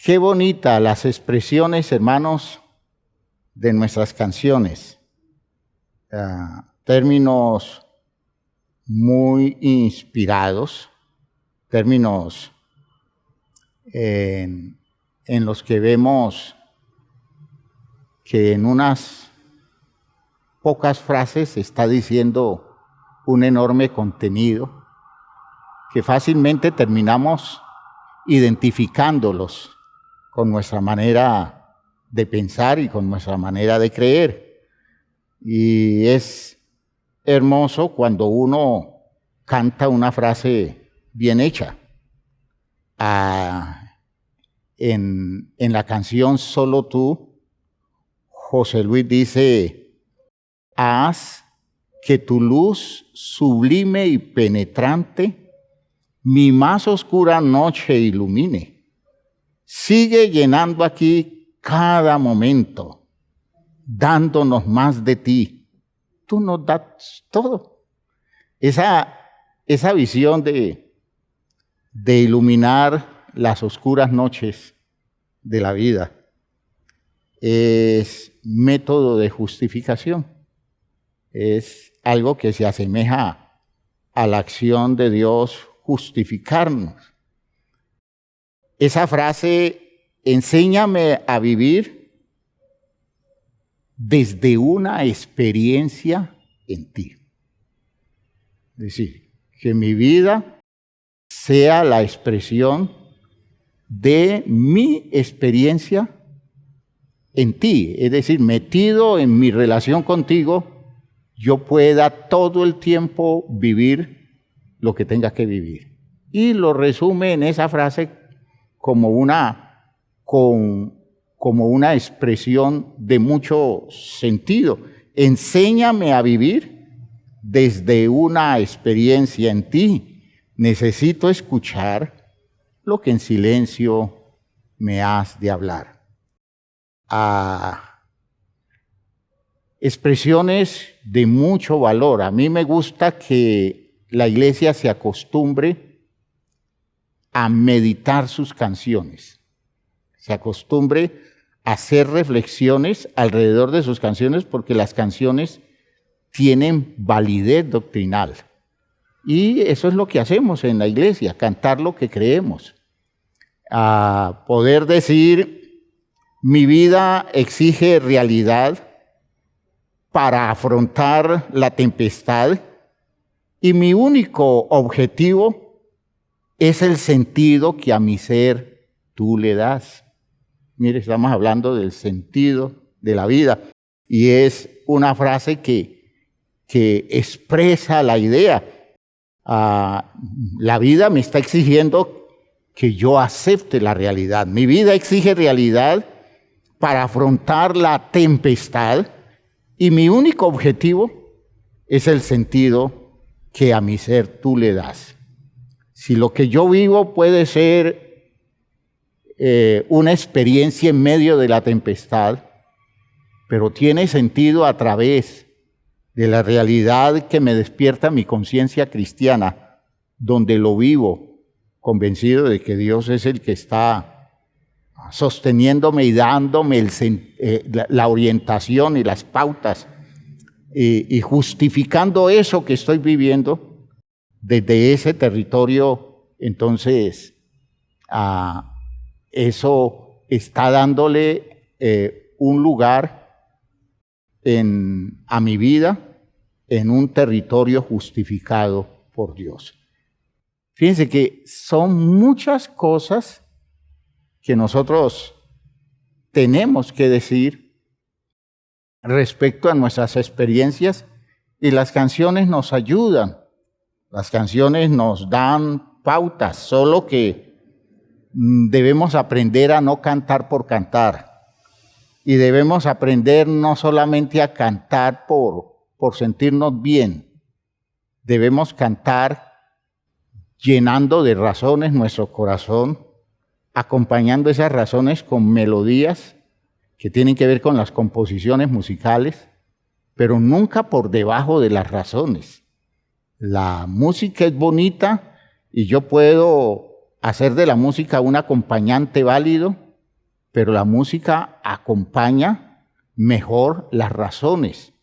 Qué bonitas las expresiones, hermanos, de nuestras canciones. Términos muy inspirados, términos en los que vemos que en unas pocas frases está diciendo un enorme contenido que fácilmente terminamos identificándolos con nuestra manera de pensar y con nuestra manera de creer. Y es hermoso cuando uno canta una frase bien hecha. En la canción Solo Tú, José Luis dice: haz que tu luz sublime y penetrante mi más oscura noche ilumine. Sigue llenando aquí cada momento, dándonos más de ti. Tú nos das todo. Esa visión de iluminar las oscuras noches de la vida es método de justificación. Es algo que se asemeja a la acción de Dios justificarnos. Esa frase, enséñame a vivir desde una experiencia en ti. Es decir, que mi vida sea la expresión de mi experiencia en ti. Es decir, metido en mi relación contigo, yo pueda todo el tiempo vivir lo que tenga que vivir. Y lo resume en esa frase como una expresión de mucho sentido. Enséñame a vivir desde una experiencia en ti. Necesito escuchar lo que en silencio me has de hablar. Expresiones de mucho valor. A mí me gusta que la iglesia se acostumbre a meditar sus canciones, se acostumbre a hacer reflexiones alrededor de sus canciones, porque las canciones tienen validez doctrinal. Y eso es lo que hacemos en la iglesia, cantar lo que creemos. Poder decir, mi vida exige realidad para afrontar la tempestad y mi único objetivo es el sentido que a mi ser tú le das. Mire, estamos hablando del sentido de la vida y es una frase que expresa la idea. La vida me está exigiendo que yo acepte la realidad. Mi vida exige realidad para afrontar la tempestad y mi único objetivo es el sentido que a mi ser tú le das. Si lo que yo vivo puede ser una experiencia en medio de la tempestad, pero tiene sentido a través de la realidad que me despierta mi conciencia cristiana, donde lo vivo convencido de que Dios es el que está sosteniéndome y dándome la orientación y las pautas y justificando eso que estoy viviendo desde ese territorio. Entonces eso está dándole un lugar a mi vida en un territorio justificado por Dios. Fíjense que son muchas cosas que nosotros tenemos que decir respecto a nuestras experiencias, y las canciones nos ayudan, las canciones nos dan pautas, solo que debemos aprender a no cantar por cantar, y debemos aprender no solamente a cantar por sentirnos bien, debemos cantar llenando de razones nuestro corazón, acompañando esas razones con melodías que tienen que ver con las composiciones musicales, pero nunca por debajo de las razones. La música es bonita y yo puedo hacer de la música un acompañante válido, pero la música acompaña mejor las razones.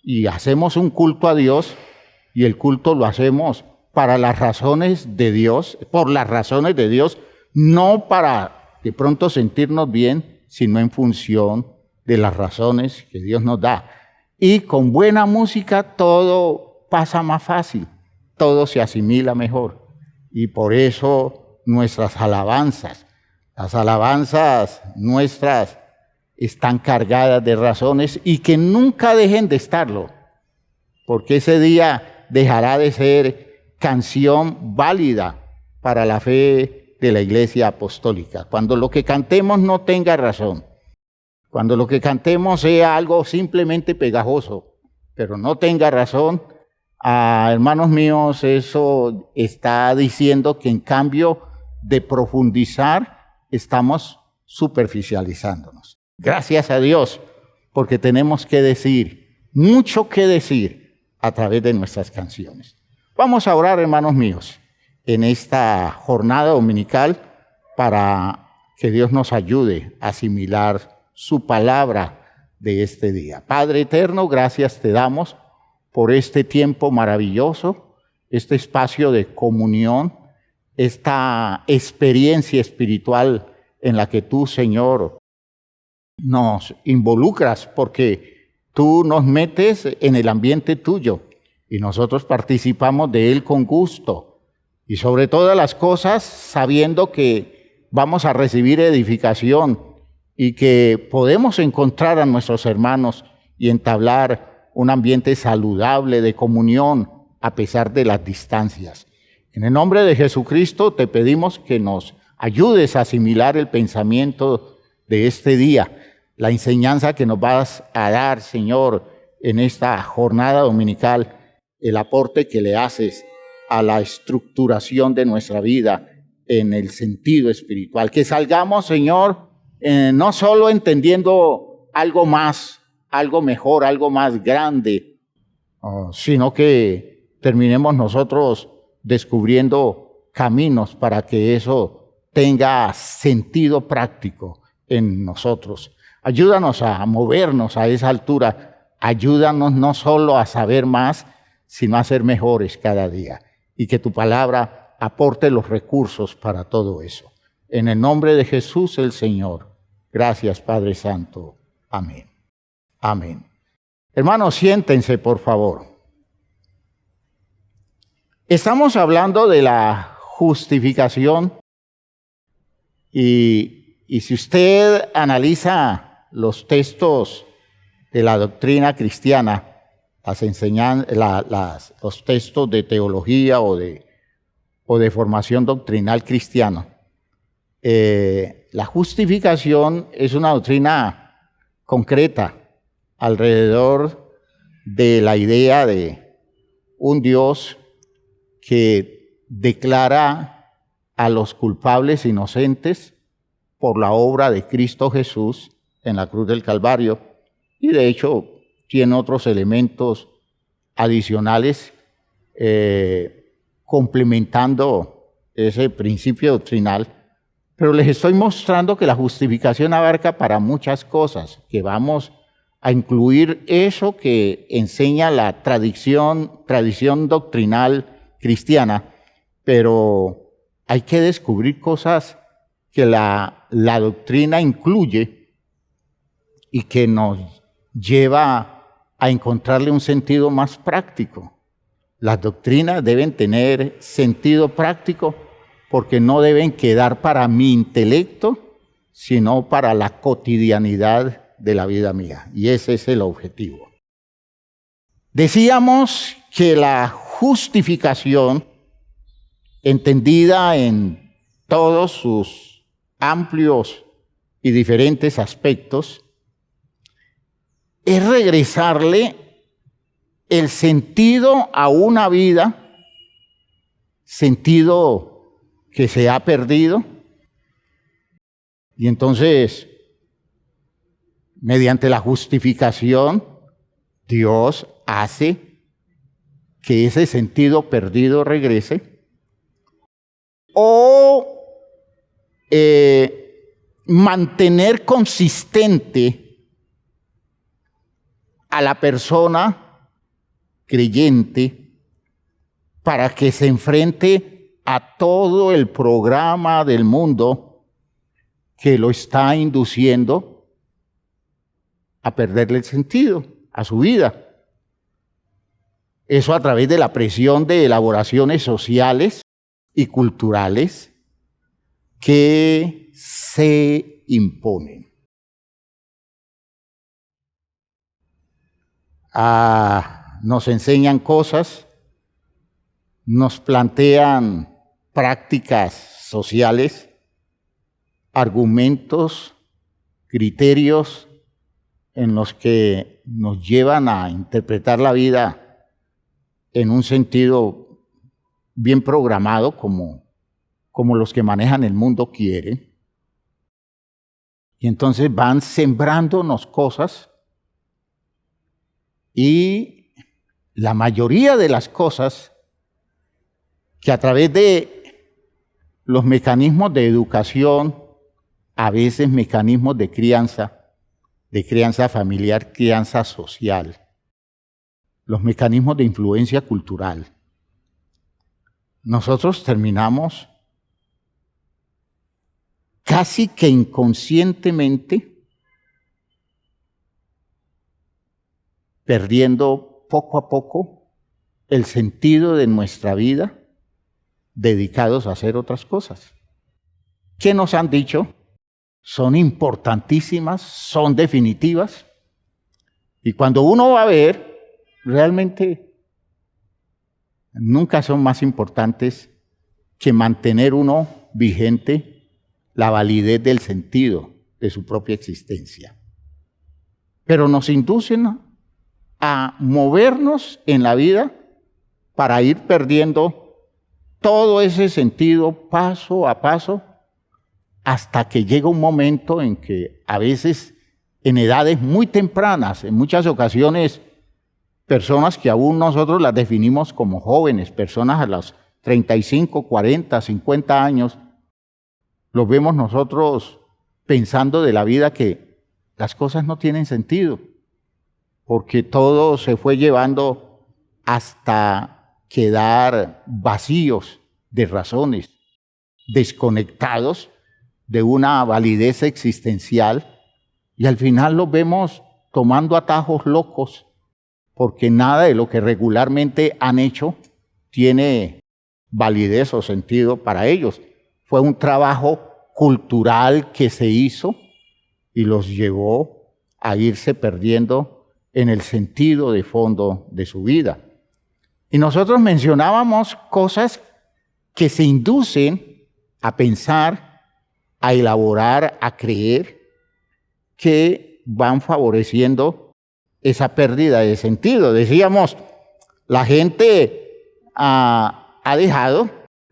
Y hacemos un culto a Dios, y el culto lo hacemos para las razones de Dios, por las razones de Dios, no para de pronto sentirnos bien, sino en función de las razones que Dios nos da. Y con buena música todo pasa más fácil, todo se asimila mejor. Y por eso nuestras alabanzas, las alabanzas nuestras están cargadas de razones y que nunca dejen de estarlo, porque ese día dejará de ser canción válida para la fe de la Iglesia Apostólica. Cuando lo que cantemos no tenga razón, cuando lo que cantemos sea algo simplemente pegajoso, pero no tenga razón, hermanos míos, eso está diciendo que en cambio de profundizar, estamos superficializándonos. Gracias a Dios, porque tenemos que decir, mucho que decir a través de nuestras canciones. Vamos a orar, hermanos míos, en esta jornada dominical para que Dios nos ayude a asimilar su palabra de este día. Padre eterno, gracias te damos por este tiempo maravilloso, este espacio de comunión, esta experiencia espiritual en la que tú, Señor, nos involucras, porque tú nos metes en el ambiente tuyo y nosotros participamos de él con gusto y sobre todas las cosas sabiendo que vamos a recibir edificación y que podemos encontrar a nuestros hermanos y entablar un ambiente saludable de comunión a pesar de las distancias. En el nombre de Jesucristo te pedimos que nos ayudes a asimilar el pensamiento de este día, la enseñanza que nos vas a dar, Señor, en esta jornada dominical, el aporte que le haces a la estructuración de nuestra vida en el sentido espiritual. Que salgamos, Señor, no solo entendiendo algo más, algo mejor, algo más grande, sino que terminemos nosotros descubriendo caminos para que eso tenga sentido práctico en nosotros. Ayúdanos a movernos a esa altura. Ayúdanos no solo a saber más, sino a ser mejores cada día. Y que tu palabra aporte los recursos para todo eso. En el nombre de Jesús el Señor. Gracias, Padre Santo. Amén. Amén. Hermanos, siéntense, por favor. Estamos hablando de la justificación y si usted analiza los textos de la doctrina cristiana, los textos de teología o de formación doctrinal cristiana, la justificación es una doctrina concreta alrededor de la idea de un Dios que declara a los culpables inocentes por la obra de Cristo Jesús en la cruz del Calvario, y de hecho tiene otros elementos adicionales complementando ese principio doctrinal, pero les estoy mostrando que la justificación abarca para muchas cosas, que vamos a incluir eso que enseña la tradición doctrinal cristiana, pero hay que descubrir cosas que la doctrina incluye y que nos lleva a encontrarle un sentido más práctico. Las doctrinas deben tener sentido práctico porque no deben quedar para mi intelecto, sino para la cotidianidad de la vida mía. Y ese es el objetivo. Decíamos que la justificación, entendida en todos sus amplios y diferentes aspectos, es regresarle el sentido a una vida, sentido que se ha perdido. Y entonces, mediante la justificación, Dios hace que ese sentido perdido regrese, o mantener consistente a la persona creyente para que se enfrente a todo el programa del mundo que lo está induciendo a perderle el sentido a su vida. Eso a través de la presión de elaboraciones sociales y culturales que se imponen. Nos enseñan cosas, nos plantean prácticas sociales, argumentos, criterios en los que nos llevan a interpretar la vida en un sentido bien programado, como los que manejan el mundo quieren. Y entonces van sembrándonos cosas, y la mayoría de las cosas que a través de los mecanismos de educación, a veces mecanismos de crianza familiar, crianza social, los mecanismos de influencia cultural, nosotros terminamos casi que inconscientemente perdiendo poco a poco el sentido de nuestra vida dedicados a hacer otras cosas. ¿Qué nos han dicho? Son importantísimas, son definitivas, y cuando uno va a ver, realmente nunca son más importantes que mantener uno vigente la validez del sentido de su propia existencia. Pero nos inducen a movernos en la vida para ir perdiendo todo ese sentido paso a paso, hasta que llega un momento en que a veces en edades muy tempranas, en muchas ocasiones personas que aún nosotros las definimos como jóvenes, personas a los 35, 40, 50 años, los vemos nosotros pensando de la vida que las cosas no tienen sentido, porque todo se fue llevando hasta quedar vacíos de razones, desconectados de una validez existencial, y al final los vemos tomando atajos locos, porque nada de lo que regularmente han hecho tiene validez o sentido para ellos. Fue un trabajo cultural que se hizo y los llevó a irse perdiendo en el sentido de fondo de su vida. Y nosotros mencionábamos cosas que se inducen a pensar, a elaborar, a creer, que van favoreciendo esa pérdida de sentido. Decíamos, la gente ha dejado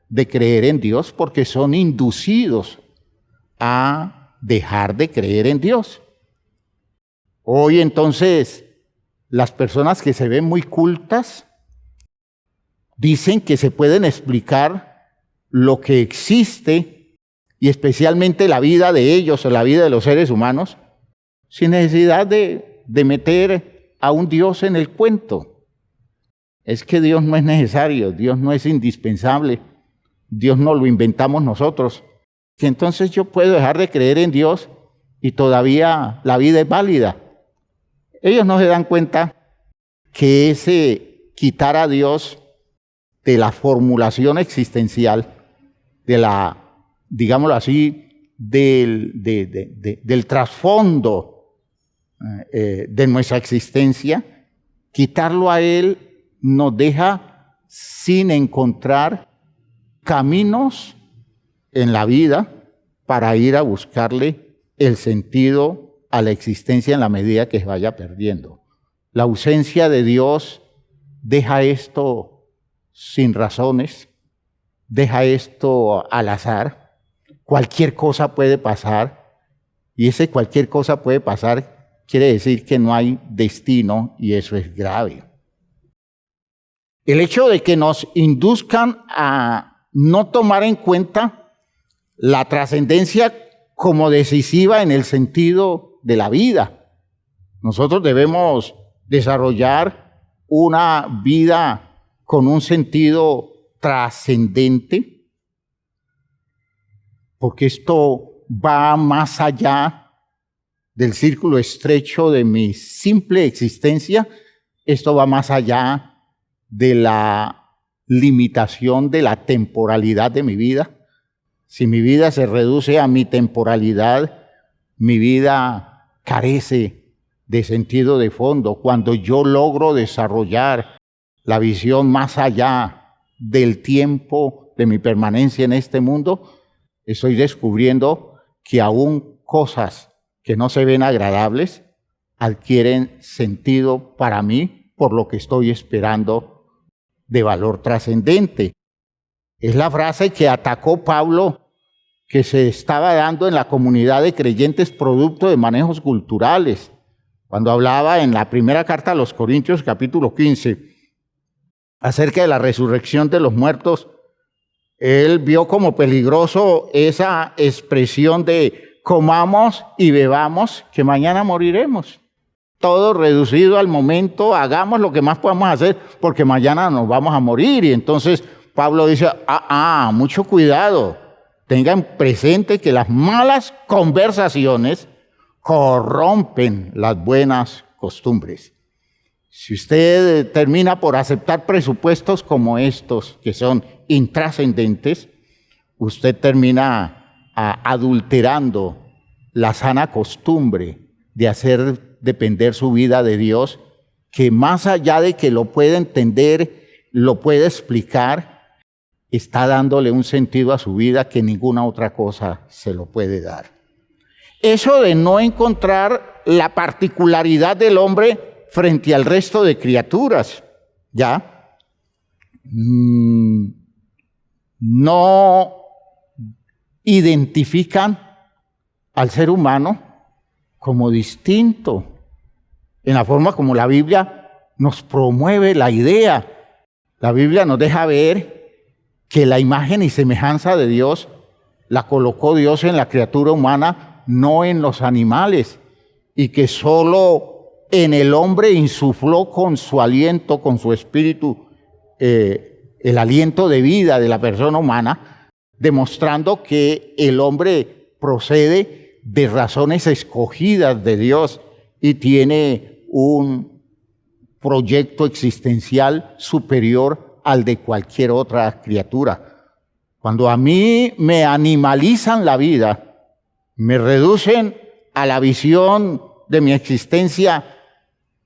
de creer en Dios porque son inducidos a dejar de creer en Dios. Hoy entonces, las personas que se ven muy cultas dicen que se pueden explicar lo que existe, y especialmente la vida de ellos o la vida de los seres humanos, sin necesidad de meter a un Dios en el cuento. Es que Dios no es necesario, Dios no es indispensable, Dios no lo inventamos nosotros, que entonces yo puedo dejar de creer en Dios y todavía la vida es válida. Ellos no se dan cuenta que ese quitar a Dios de la formulación existencial, de la, digámoslo así, del trasfondo de nuestra existencia, quitarlo a Él nos deja sin encontrar caminos en la vida para ir a buscarle el sentido a la existencia en la medida que se vaya perdiendo. La ausencia de Dios deja esto sin razones, deja esto al azar. Cualquier cosa puede pasar, y ese cualquier cosa puede pasar quiere decir que no hay destino, y eso es grave. El hecho de que nos induzcan a no tomar en cuenta la trascendencia como decisiva en el sentido de la vida. Nosotros debemos desarrollar una vida con un sentido trascendente, porque esto va más allá del círculo estrecho de mi simple existencia. Esto va más allá de la limitación de la temporalidad de mi vida. Si mi vida se reduce a mi temporalidad, mi vida carece de sentido de fondo. Cuando yo logro desarrollar la visión más allá del tiempo de mi permanencia en este mundo, estoy descubriendo que aún cosas que no se ven agradables adquieren sentido para mí por lo que estoy esperando de valor trascendente. Es la frase que atacó Pablo, que se estaba dando en la comunidad de creyentes producto de manejos culturales. Cuando hablaba en la primera carta a los Corintios, capítulo 15, acerca de la resurrección de los muertos, él vio como peligroso esa expresión de comamos y bebamos, que mañana moriremos. Todo reducido al momento, hagamos lo que más podamos hacer, porque mañana nos vamos a morir. Y entonces Pablo dice, mucho cuidado, tengan presente que las malas conversaciones corrompen las buenas costumbres. Si usted termina por aceptar presupuestos como estos, que son intrascendentes, usted termina adulterando la sana costumbre de hacer depender su vida de Dios, que más allá de que lo pueda entender, lo pueda explicar, está dándole un sentido a su vida que ninguna otra cosa se lo puede dar. Eso de no encontrar la particularidad del hombre frente al resto de criaturas, ¿ya? No identifican al ser humano como distinto en la forma como la Biblia nos promueve la idea. La Biblia nos deja ver que la imagen y semejanza de Dios la colocó Dios en la criatura humana, no en los animales, y que solo en el hombre insufló con su aliento, con su espíritu, el aliento de vida de la persona humana, demostrando que el hombre procede de razones escogidas de Dios y tiene un proyecto existencial superior al de cualquier otra criatura. Cuando a mí me animalizan la vida, me reducen a la visión de mi existencia,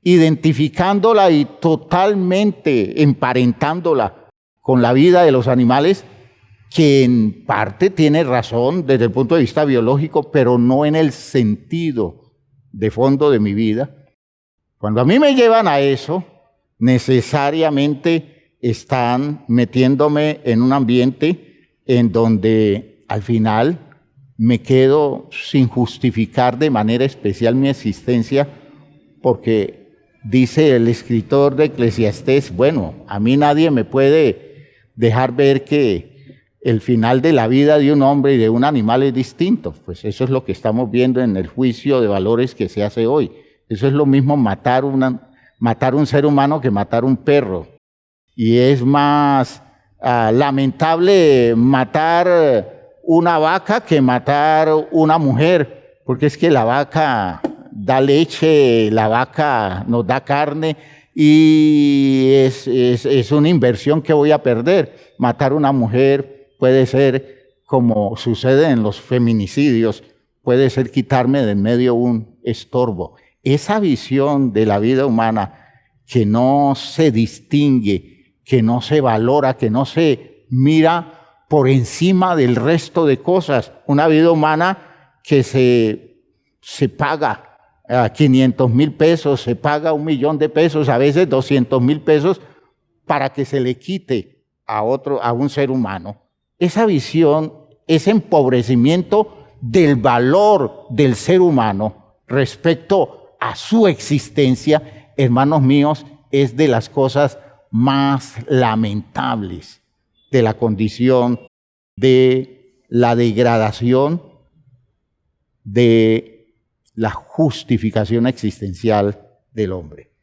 identificándola y totalmente emparentándola con la vida de los animales, que en parte tiene razón desde el punto de vista biológico, pero no en el sentido de fondo de mi vida. Cuando a mí me llevan a eso, necesariamente están metiéndome en un ambiente en donde al final me quedo sin justificar de manera especial mi existencia, porque dice el escritor de Eclesiastés, bueno, a mí nadie me puede dejar ver que el final de la vida de un hombre y de un animal es distinto. Pues eso es lo que estamos viendo en el juicio de valores que se hace hoy. Eso es lo mismo matar un ser humano que matar un perro. Y es más lamentable matar una vaca que matar una mujer, porque es que la vaca da leche, la vaca nos da carne y es una inversión que voy a perder. Matar una mujer puede ser, como sucede en los feminicidios, puede ser quitarme de en medio un estorbo. Esa visión de la vida humana que no se distingue, que no se valora, que no se mira por encima del resto de cosas. Una vida humana que se paga 500,000 pesos, se paga 1,000,000 de pesos, a veces 200,000 pesos, para que se le quite a un ser humano. Esa visión, ese empobrecimiento del valor del ser humano respecto a su existencia, hermanos míos, es de las cosas más lamentables de la condición de la degradación de la justificación existencial del hombre.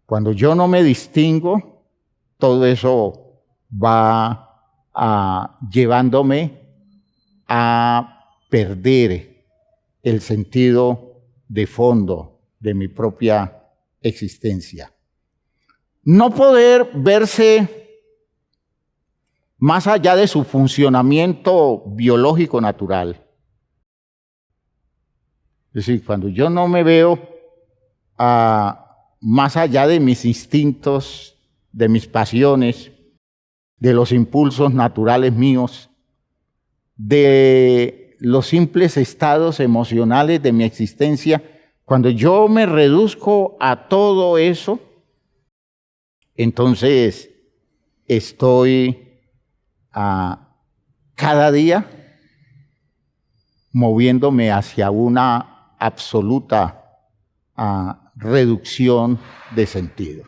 Cuando yo no me distingo, todo eso va llevándome a perder el sentido de fondo de mi propia existencia. No poder verse más allá de su funcionamiento biológico natural. Es decir, cuando yo no me veo más allá de mis instintos, de mis pasiones, de los impulsos naturales míos, de los simples estados emocionales de mi existencia, cuando yo me reduzco a todo eso, entonces estoy cada día moviéndome hacia una absoluta reducción de sentido.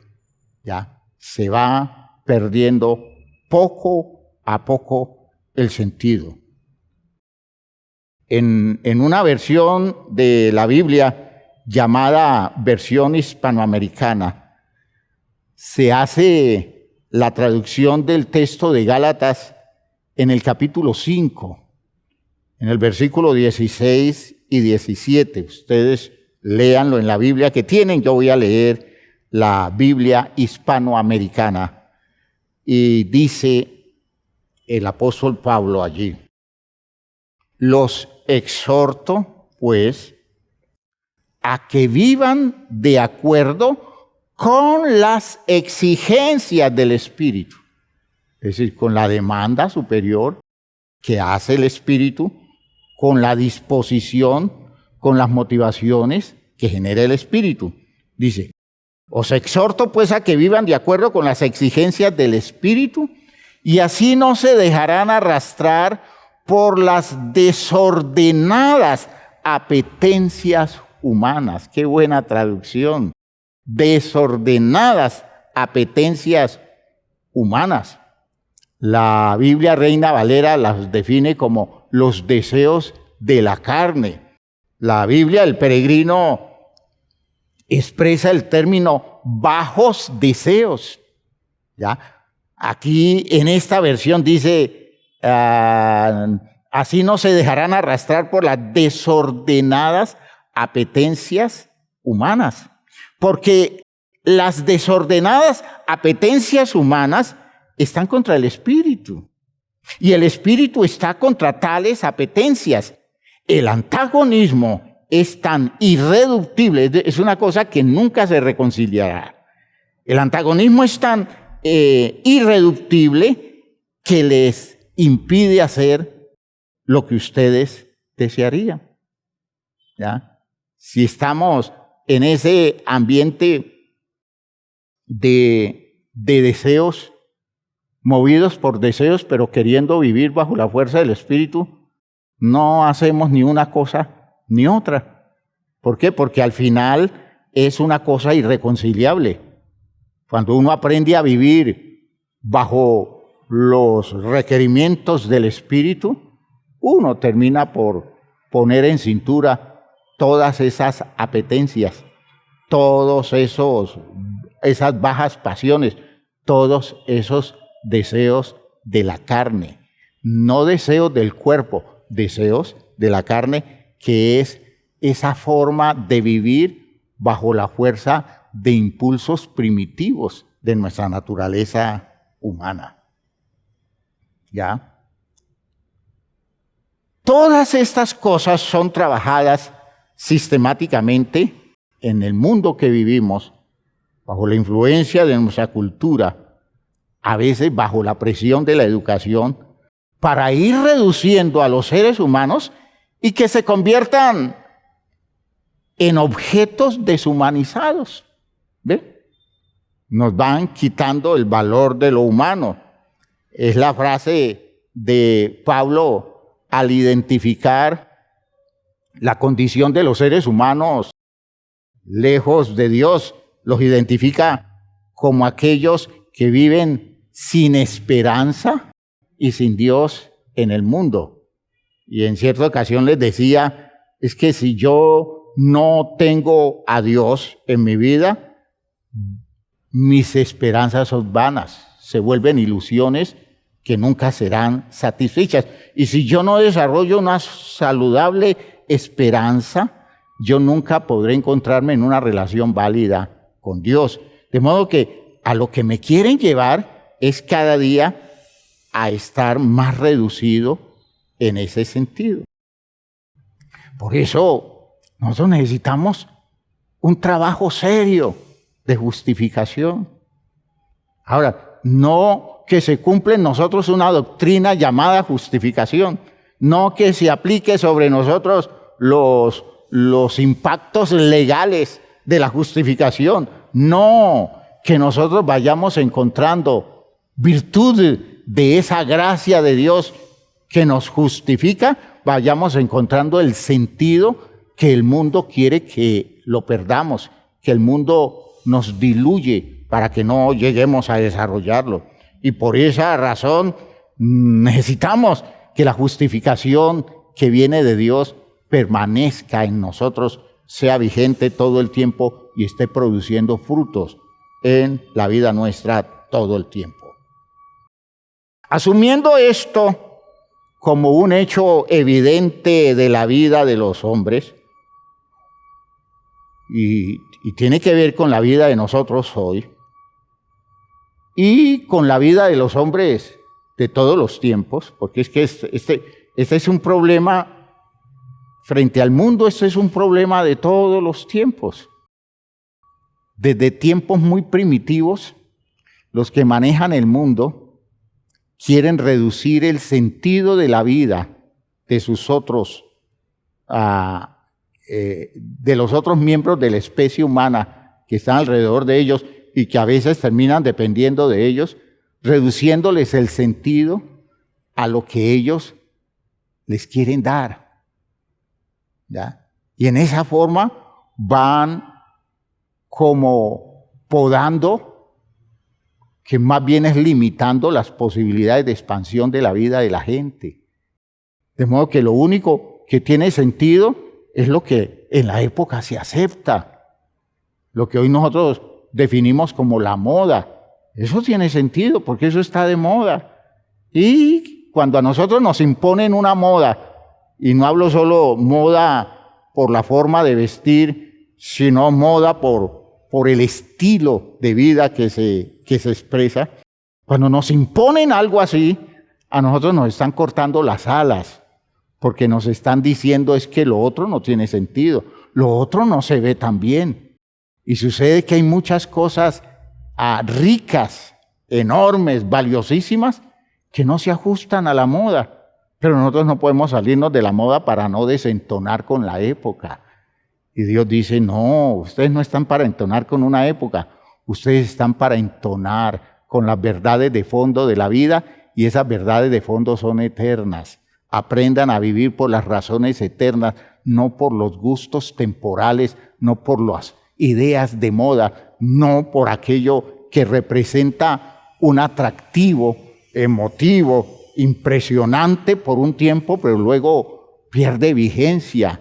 ¿Ya? Se va perdiendo poco a poco el sentido. En una versión de la Biblia llamada versión hispanoamericana, se hace la traducción del texto de Gálatas en el capítulo 5, en el versículo 16 y 17. Ustedes léanlo en la Biblia que tienen. Yo voy a leer la Biblia hispanoamericana. Y dice el apóstol Pablo allí: los exhorto, pues, a que vivan de acuerdo con las exigencias del Espíritu. Es decir, con la demanda superior que hace el Espíritu, con la disposición, con las motivaciones que genera el Espíritu. Dice: os exhorto pues a que vivan de acuerdo con las exigencias del Espíritu y así no se dejarán arrastrar por las desordenadas apetencias humanas. Qué buena traducción. Desordenadas apetencias humanas. La Biblia Reina Valera las define como los deseos de la carne. La Biblia, el Peregrino, expresa el término bajos deseos. ¿Ya? Aquí en esta versión dice: así no se dejarán arrastrar por las desordenadas apetencias humanas. Porque las desordenadas apetencias humanas están contra el Espíritu. Y el Espíritu está contra tales apetencias. El antagonismo es tan irreductible, es una cosa que nunca se reconciliará. El antagonismo es tan irreductible que les impide hacer lo que ustedes desearían. ¿Ya? Si estamos en ese ambiente de deseos, movidos por deseos, pero queriendo vivir bajo la fuerza del Espíritu, no hacemos ni una cosa ni otra. ¿Por qué? Porque al final es una cosa irreconciliable. Cuando uno aprende a vivir bajo los requerimientos del Espíritu, uno termina por poner en cintura todas esas apetencias, todos esas bajas pasiones, todos esos deseos de la carne, no deseos del cuerpo, deseos de la carne, que es esa forma de vivir bajo la fuerza de impulsos primitivos de nuestra naturaleza humana. ¿Ya? Todas estas cosas son trabajadas sistemáticamente en el mundo que vivimos, bajo la influencia de nuestra cultura, a veces bajo la presión de la educación, para ir reduciendo a los seres humanos y que se conviertan en objetos deshumanizados. ¿Ve? Nos van quitando el valor de lo humano. Es la frase de Pablo al identificar la condición de los seres humanos lejos de Dios. Los identifica como aquellos que viven sin esperanza y sin Dios en el mundo. Y en cierta ocasión les decía, es que si yo no tengo a Dios en mi vida, mis esperanzas son vanas, se vuelven ilusiones que nunca serán satisfechas. Y si yo no desarrollo una saludable esperanza, yo nunca podré encontrarme en una relación válida con Dios. De modo que a lo que me quieren llevar es cada día a estar más reducido en ese sentido. Por eso nosotros necesitamos un trabajo serio de justificación. Ahora, no que se cumpla en nosotros una doctrina llamada justificación, no que se aplique sobre nosotros los impactos legales de la justificación, no que nosotros vayamos encontrando virtud de esa gracia de Dios que nos justifica, vayamos encontrando el sentido que el mundo quiere que lo perdamos, que el mundo nos diluye para que no lleguemos a desarrollarlo. Y por esa razón necesitamos que la justificación que viene de Dios permanezca en nosotros, sea vigente todo el tiempo y esté produciendo frutos en la vida nuestra todo el tiempo. Asumiendo esto como un hecho evidente de la vida de los hombres, y tiene que ver con la vida de nosotros hoy, y con la vida de los hombres de todos los tiempos, porque es que este es un problema frente al mundo, este es un problema de todos los tiempos. Desde tiempos muy primitivos, los que manejan el mundo quieren reducir el sentido de la vida de sus otros, de los otros miembros de la especie humana que están alrededor de ellos y que a veces terminan dependiendo de ellos, reduciéndoles el sentido a lo que ellos les quieren dar. ¿Ya? Y en esa forma van como podando, que más bien es limitando las posibilidades de expansión de la vida de la gente. De modo que lo único que tiene sentido es lo que en la época se acepta, lo que hoy nosotros definimos como la moda. Eso tiene sentido porque eso está de moda. Y cuando a nosotros nos imponen una moda, y no hablo solo moda por la forma de vestir, sino moda por el estilo de vida que se expresa, cuando nos imponen algo así, a nosotros nos están cortando las alas, porque nos están diciendo es que lo otro no tiene sentido, lo otro no se ve tan bien. Y sucede que hay muchas cosas ricas, enormes, valiosísimas, que no se ajustan a la moda. Pero nosotros no podemos salirnos de la moda para no desentonar con la época. Y Dios dice, no, ustedes no están para entonar con una época, ustedes están para entonar con las verdades de fondo de la vida, y esas verdades de fondo son eternas. Aprendan a vivir por las razones eternas, no por los gustos temporales, no por las ideas de moda, no por aquello que representa un atractivo emotivo, impresionante por un tiempo, pero luego pierde vigencia.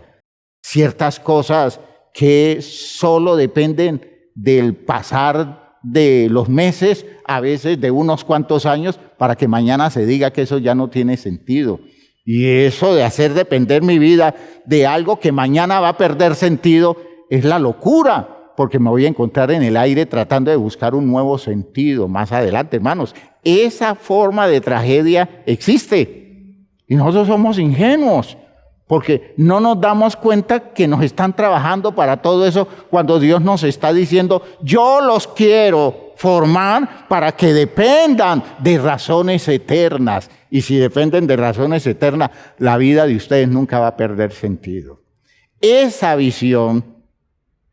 Ciertas cosas que solo dependen del pasar de los meses, a veces de unos cuantos años, para que mañana se diga que eso ya no tiene sentido. Y eso de hacer depender mi vida de algo que mañana va a perder sentido es la locura, porque me voy a encontrar en el aire tratando de buscar un nuevo sentido más adelante, hermanos. Esa forma de tragedia existe y nosotros somos ingenuos porque no nos damos cuenta que nos están trabajando para todo eso cuando Dios nos está diciendo, yo los quiero formar para que dependan de razones eternas. Y si dependen de razones eternas, la vida de ustedes nunca va a perder sentido. Esa visión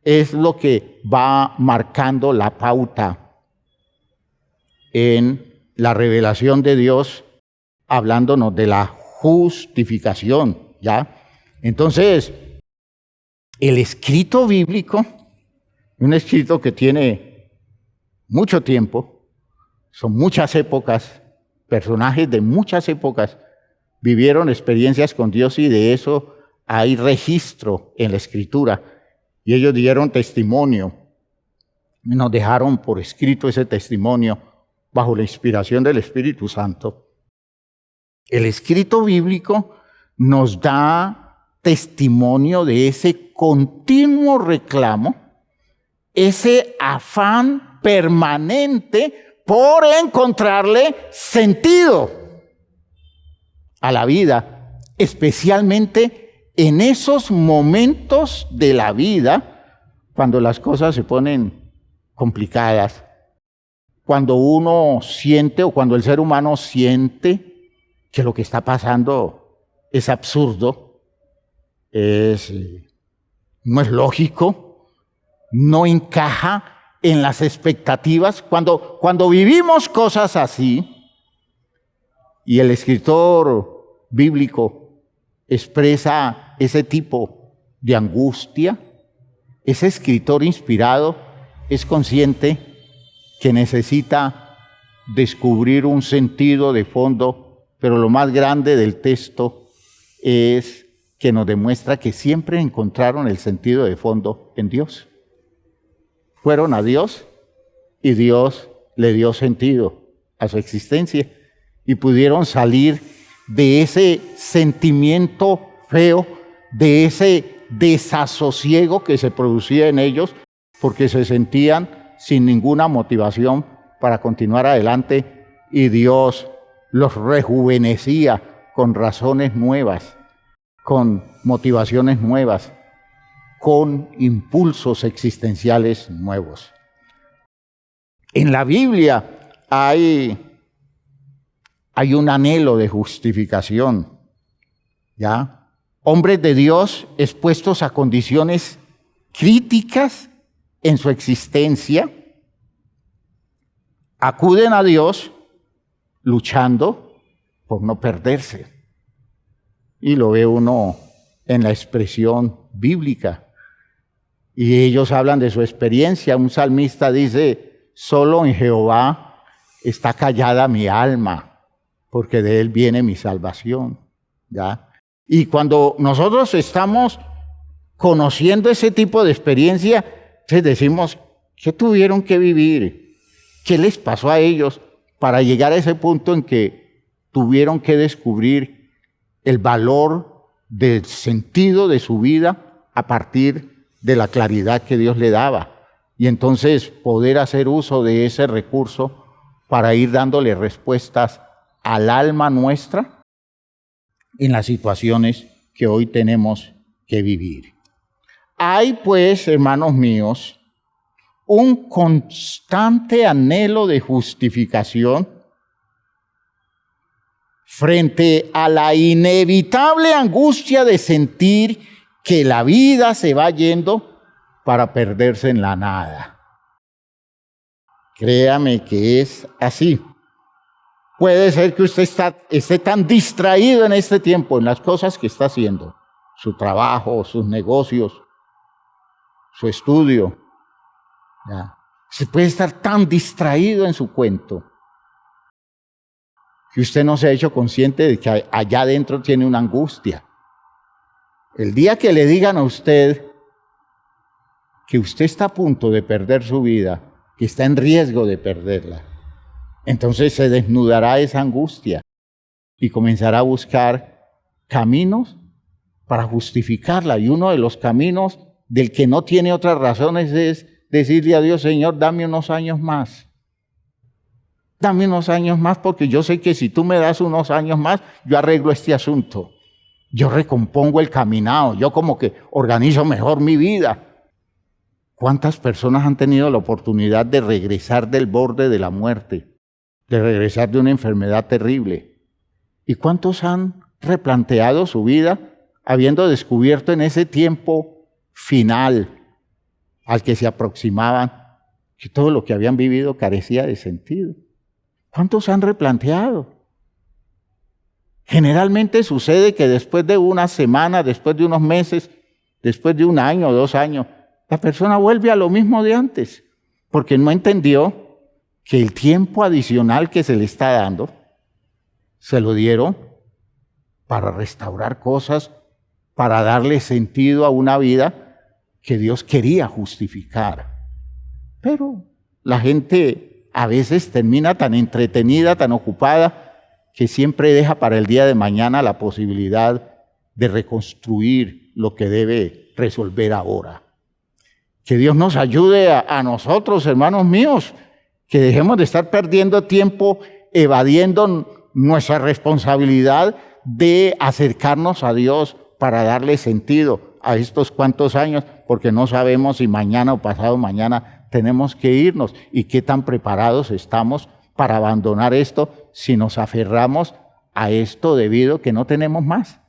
es lo que va marcando la pauta en la revelación de Dios, hablándonos de la justificación, ¿ya? Entonces, el escrito bíblico, un escrito que tiene mucho tiempo, son muchas épocas, personajes de muchas épocas, vivieron experiencias con Dios y de eso hay registro en la Escritura. Y ellos dieron testimonio, nos dejaron por escrito ese testimonio bajo la inspiración del Espíritu Santo. El escrito bíblico nos da testimonio de ese continuo reclamo, ese afán permanente por encontrarle sentido a la vida, especialmente en esos momentos de la vida cuando las cosas se ponen complicadas, cuando uno siente o cuando el ser humano siente que lo que está pasando es absurdo, no es lógico, no encaja en las expectativas. Cuando vivimos cosas así, y el escritor bíblico expresa ese tipo de angustia, ese escritor inspirado es consciente que necesita descubrir un sentido de fondo, pero lo más grande del texto es que nos demuestra que siempre encontraron el sentido de fondo en Dios. Fueron a Dios y Dios le dio sentido a su existencia y pudieron salir de ese sentimiento feo, de ese desasosiego que se producía en ellos porque se sentían sin ninguna motivación para continuar adelante y Dios los rejuvenecía con razones nuevas, con motivaciones nuevas, con impulsos existenciales nuevos. En la Biblia hay un anhelo de justificación, ¿ya? Hombres de Dios expuestos a condiciones críticas en su existencia, acuden a Dios luchando por no perderse. Y lo ve uno en la expresión bíblica. Y ellos hablan de su experiencia. Un salmista dice, solo en Jehová está callada mi alma, porque de Él viene mi salvación. ¿Ya? Y cuando nosotros estamos conociendo ese tipo de experiencia, entonces decimos, ¿qué tuvieron que vivir? ¿Qué les pasó a ellos para llegar a ese punto en que tuvieron que descubrir el valor del sentido de su vida a partir de la claridad que Dios le daba? Y entonces poder hacer uso de ese recurso para ir dándole respuestas al alma nuestra en las situaciones que hoy tenemos que vivir. Hay pues, hermanos míos, un constante anhelo de justificación frente a la inevitable angustia de sentir que la vida se va yendo para perderse en la nada. Créame que es así. Puede ser que usted esté tan distraído en este tiempo en las cosas que está haciendo, su trabajo, sus negocios, su estudio. ¿Ya? Se puede estar tan distraído en su cuento que usted no se ha hecho consciente de que allá adentro tiene una angustia. El día que le digan a usted que usted está a punto de perder su vida, que está en riesgo de perderla, entonces se desnudará esa angustia y comenzará a buscar caminos para justificarla. Y uno de los caminos del que no tiene otras razones es decirle a Dios, Señor, dame unos años más. Dame unos años más porque yo sé que si tú me das unos años más, yo arreglo este asunto. Yo recompongo el caminado, yo como que organizo mejor mi vida. ¿Cuántas personas han tenido la oportunidad de regresar del borde de la muerte, de regresar de una enfermedad terrible? ¿Y cuántos han replanteado su vida habiendo descubierto en ese tiempo final al que se aproximaban que todo lo que habían vivido carecía de sentido? ¿Cuántos han replanteado? Generalmente sucede que después de una semana, después de unos meses, después de un año o 2 años, la persona vuelve a lo mismo de antes, porque no entendió que el tiempo adicional que se le está dando, se lo dieron para restaurar cosas, para darle sentido a una vida que Dios quería justificar. Pero la gente a veces termina tan entretenida, tan ocupada, que siempre deja para el día de mañana la posibilidad de reconstruir lo que debe resolver ahora. Que Dios nos ayude a nosotros, hermanos míos, que dejemos de estar perdiendo tiempo evadiendo nuestra responsabilidad de acercarnos a Dios para darle sentido a estos cuantos años, porque no sabemos si mañana o pasado mañana tenemos que irnos y qué tan preparados estamos para abandonar esto si nos aferramos a esto debido a que no tenemos más,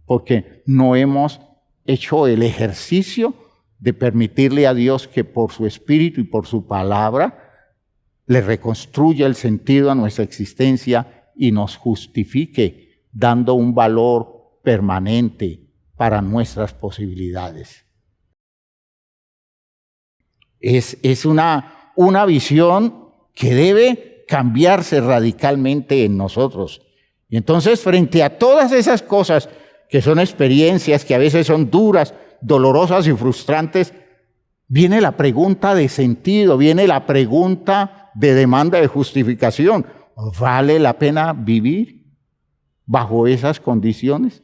porque no hemos hecho el ejercicio de permitirle a Dios que por su Espíritu y por su palabra le reconstruya el sentido a nuestra existencia y nos justifique dando un valor permanente para nuestras posibilidades. Es una visión que debe cambiarse radicalmente en nosotros. Y entonces, frente a todas esas cosas que son experiencias que a veces son duras, dolorosas y frustrantes, viene la pregunta de sentido, viene la pregunta de demanda de justificación. ¿Vale la pena vivir bajo esas condiciones?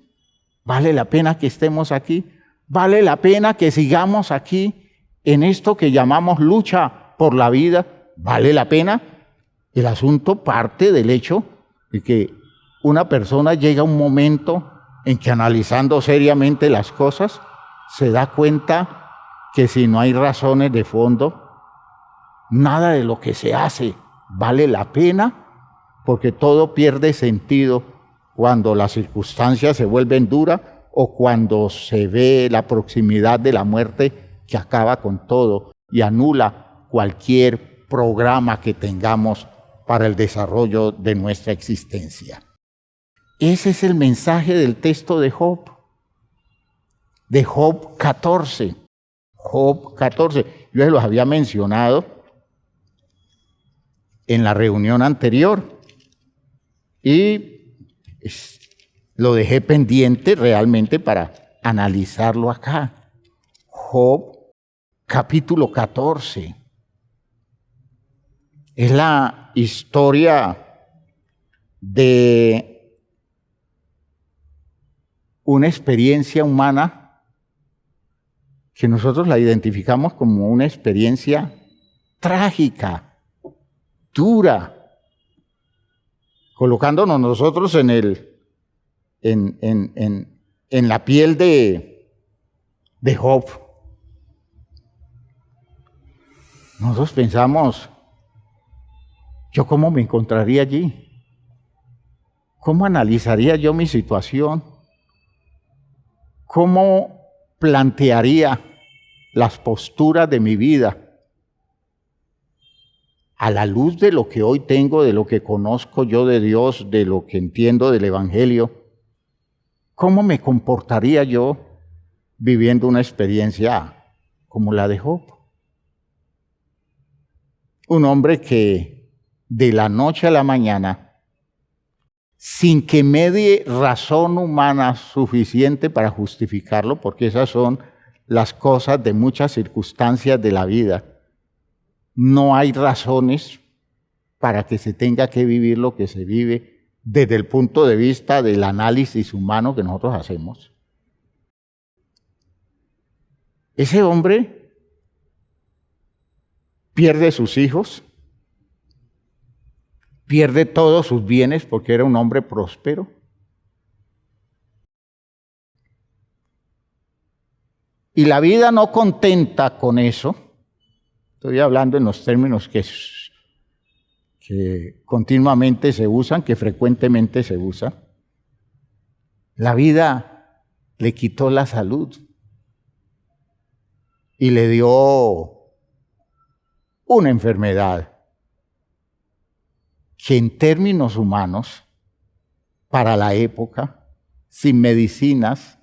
¿Vale la pena que estemos aquí? ¿Vale la pena que sigamos aquí en esto que llamamos lucha por la vida? ¿Vale la pena? El asunto parte del hecho de que una persona llega a un momento en que, analizando seriamente las cosas, se da cuenta que si no hay razones de fondo, nada de lo que se hace vale la pena, porque todo pierde sentido cuando las circunstancias se vuelven duras o cuando se ve la proximidad de la muerte que acaba con todo y anula cualquier programa que tengamos para el desarrollo de nuestra existencia. Ese es el mensaje del texto de Job 14. Job 14. Yo se los había mencionado en la reunión anterior y lo dejé pendiente realmente para analizarlo acá. Job capítulo 14. Es la historia de una experiencia humana que nosotros la identificamos como una experiencia trágica, dura, colocándonos nosotros en la piel de Job. Nosotros pensamos, ¿yo cómo me encontraría allí? ¿Cómo analizaría yo mi situación? ¿Cómo plantearía las posturas de mi vida a la luz de lo que hoy tengo, de lo que conozco yo de Dios, de lo que entiendo del Evangelio? ¿Cómo me comportaría yo viviendo una experiencia como la de Job? Un hombre que de la noche a la mañana, sin que me dé razón humana suficiente para justificarlo, porque esas son las cosas de muchas circunstancias de la vida, no hay razones para que se tenga que vivir lo que se vive desde el punto de vista del análisis humano que nosotros hacemos. Ese hombre pierde sus hijos, pierde todos sus bienes porque era un hombre próspero. Y la vida no contenta con eso. Estoy hablando en los términos que continuamente se usan, que frecuentemente se usan. La vida le quitó la salud y le dio una enfermedad que en términos humanos, para la época, sin medicinas,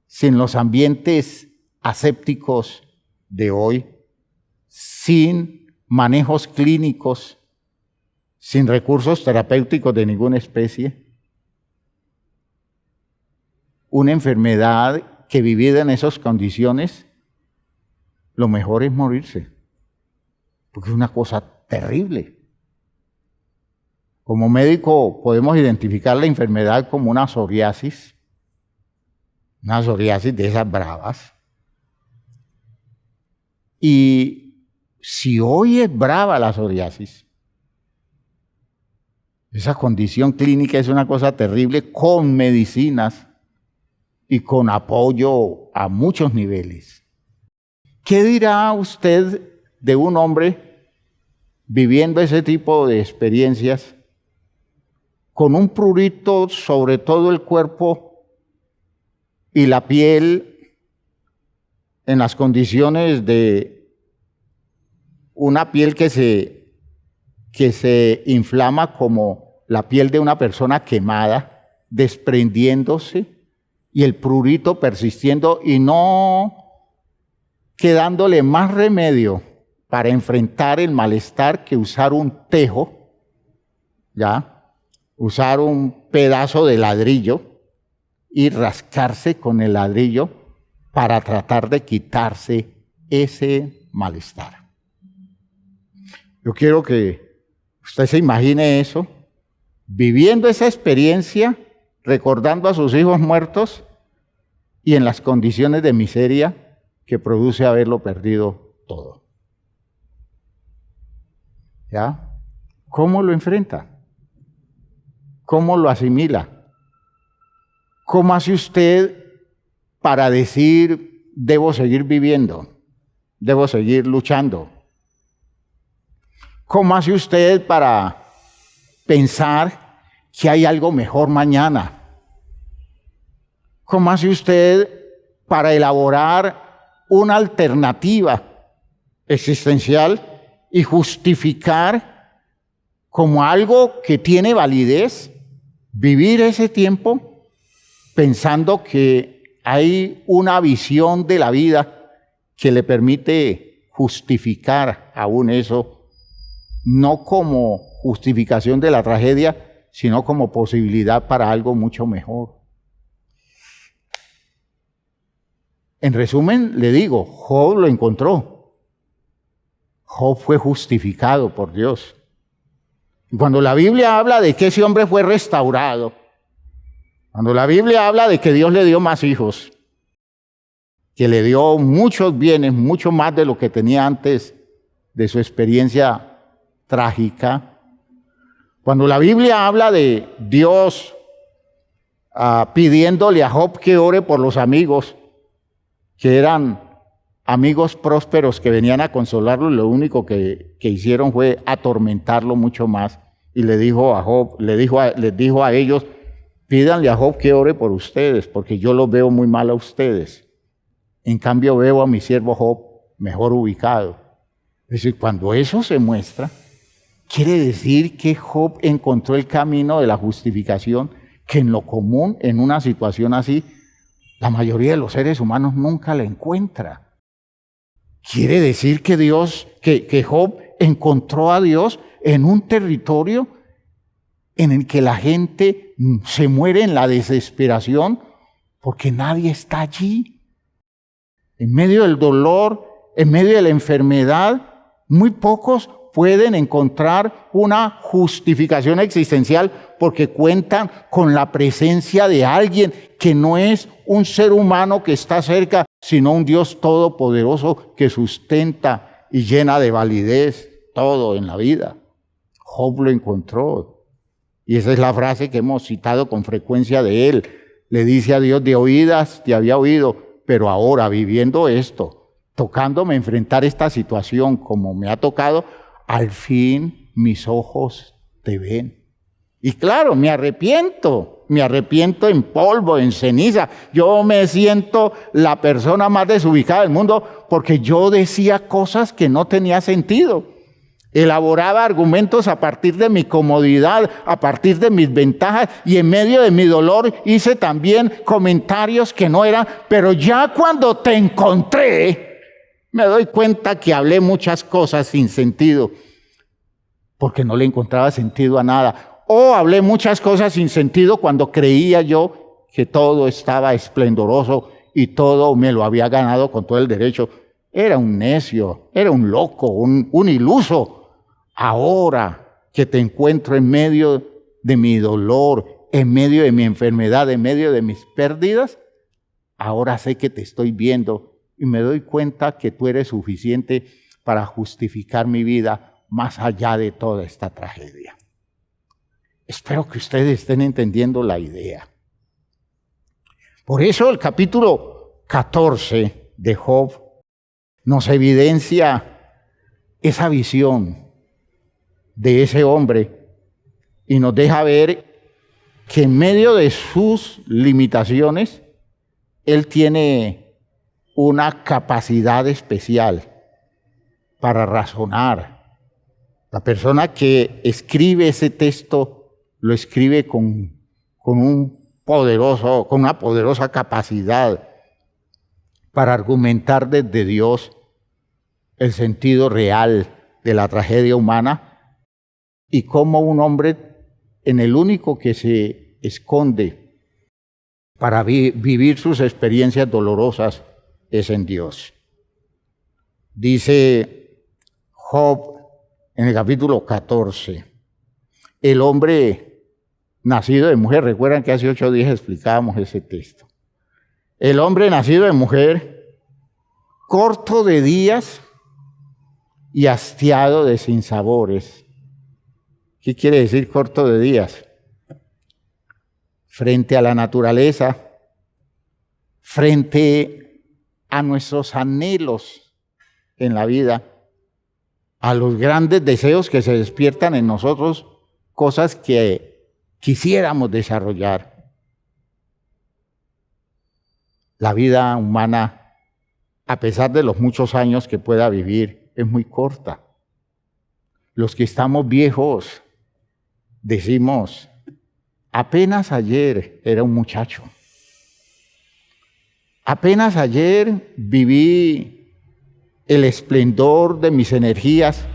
sin los ambientes asépticos de hoy, sin manejos clínicos, sin recursos terapéuticos de ninguna especie, una enfermedad que vivida en esas condiciones, lo mejor es morirse, porque es una cosa terrible. Como médico podemos identificar la enfermedad como una psoriasis de esas bravas. Y si hoy es brava la psoriasis, esa condición clínica es una cosa terrible, con medicinas y con apoyo a muchos niveles. ¿Qué dirá usted de un hombre viviendo ese tipo de experiencias con un prurito sobre todo el cuerpo y la piel en las condiciones de una piel que se inflama como la piel de una persona quemada, desprendiéndose, y el prurito persistiendo y no quedándole más remedio para enfrentar el malestar que usar un tejo, ¿ya? Usar un pedazo de ladrillo y rascarse con el ladrillo para tratar de quitarse ese malestar. Yo quiero que usted se imagine eso, viviendo esa experiencia, recordando a sus hijos muertos y en las condiciones de miseria que produce haberlo perdido todo. ¿Ya? ¿Cómo lo enfrenta? ¿Cómo lo asimila? ¿Cómo hace usted para decir, debo seguir viviendo, debo seguir luchando? ¿Cómo hace usted para pensar que hay algo mejor mañana? ¿Cómo hace usted para elaborar una alternativa existencial y justificar como algo que tiene validez vivir ese tiempo pensando que hay una visión de la vida que le permite justificar aún eso, no como justificación de la tragedia, sino como posibilidad para algo mucho mejor? En resumen, le digo, Job lo encontró. Job fue justificado por Dios. Y cuando la Biblia habla de que ese hombre fue restaurado, cuando la Biblia habla de que Dios le dio más hijos, que le dio muchos bienes, mucho más de lo que tenía antes de su experiencia trágica, cuando la Biblia habla de Dios pidiéndole a Job que ore por los amigos, que eran amigos prósperos que venían a consolarlo, y lo único que hicieron fue atormentarlo mucho más. Y le dijo a Job, les dijo a ellos, pídanle a Job que ore por ustedes, porque yo los veo muy mal a ustedes. En cambio veo a mi siervo Job mejor ubicado. Es decir, cuando eso se muestra, quiere decir que Job encontró el camino de la justificación, que en lo común, en una situación así, la mayoría de los seres humanos nunca la encuentra. Quiere decir que que Job encontró a Dios en un territorio en el que la gente se muere en la desesperación porque nadie está allí. En medio del dolor, en medio de la enfermedad, muy pocos pueden encontrar una justificación existencial porque cuentan con la presencia de alguien que no es un ser humano que está cerca, sino un Dios todopoderoso que sustenta y llena de validez todo en la vida. Job lo encontró. Y esa es la frase que hemos citado con frecuencia de él. Le dice a Dios, de oídas te había oído, pero ahora viviendo esto, tocándome enfrentar esta situación como me ha tocado, al fin mis ojos te ven. Y claro, me arrepiento en polvo, en ceniza. Yo me siento la persona más desubicada del mundo porque yo decía cosas que no tenía sentido. Elaboraba argumentos a partir de mi comodidad, a partir de mis ventajas, y en medio de mi dolor hice también comentarios que no eran, pero ya cuando te encontré, me doy cuenta que hablé muchas cosas sin sentido, porque no le encontraba sentido a nada. O hablé muchas cosas sin sentido cuando creía yo que todo estaba esplendoroso y todo me lo había ganado con todo el derecho. Era un necio, era un loco, un iluso. Ahora que te encuentro en medio de mi dolor, en medio de mi enfermedad, en medio de mis pérdidas, ahora sé que te estoy viendo y me doy cuenta que tú eres suficiente para justificar mi vida más allá de toda esta tragedia. Espero que ustedes estén entendiendo la idea. Por eso el capítulo 14 de Job nos evidencia esa visión de ese hombre y nos deja ver que en medio de sus limitaciones, él tiene una capacidad especial para razonar. La persona que escribe ese texto lo escribe con una poderosa capacidad para argumentar desde Dios el sentido real de la tragedia humana y cómo un hombre en el único que se esconde para vivir sus experiencias dolorosas es en Dios. Dice Job en el capítulo 14, el hombre nacido de mujer, recuerdan que hace 8 días explicábamos ese texto. El hombre nacido de mujer, corto de días y hastiado de sinsabores. ¿Qué quiere decir corto de días? Frente a la naturaleza, frente a nuestros anhelos en la vida, a los grandes deseos que se despiertan en nosotros, cosas que quisiéramos desarrollar. La vida humana, a pesar de los muchos años que pueda vivir, es muy corta. Los que estamos viejos decimos, apenas ayer era un muchacho. Apenas ayer viví el esplendor de mis energías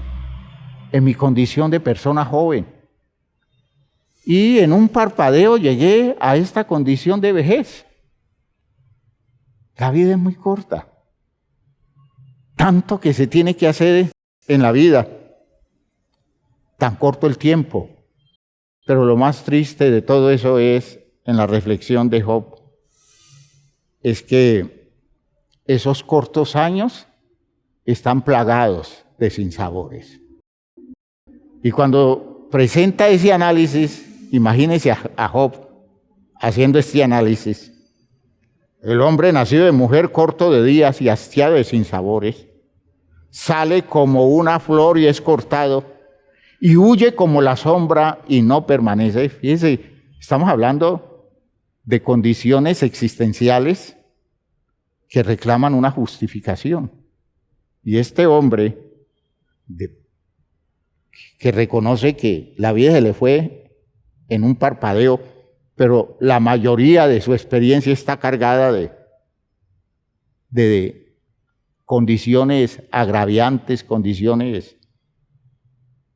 en mi condición de persona joven. Y en un parpadeo llegué a esta condición de vejez. La vida es muy corta. Tanto que se tiene que hacer en la vida. Tan corto el tiempo. Pero lo más triste de todo eso es, en la reflexión de Job, es que esos cortos años están plagados de sinsabores. Y cuando presenta ese análisis, imagínense a Job haciendo este análisis. El hombre nacido de mujer, corto de días y hastiado de sinsabores, sale como una flor y es cortado, y huye como la sombra y no permanece. Fíjense, estamos hablando de condiciones existenciales que reclaman una justificación. Y este hombre que reconoce que la vida se le fue en un parpadeo, pero la mayoría de su experiencia está cargada de condiciones agraviantes, condiciones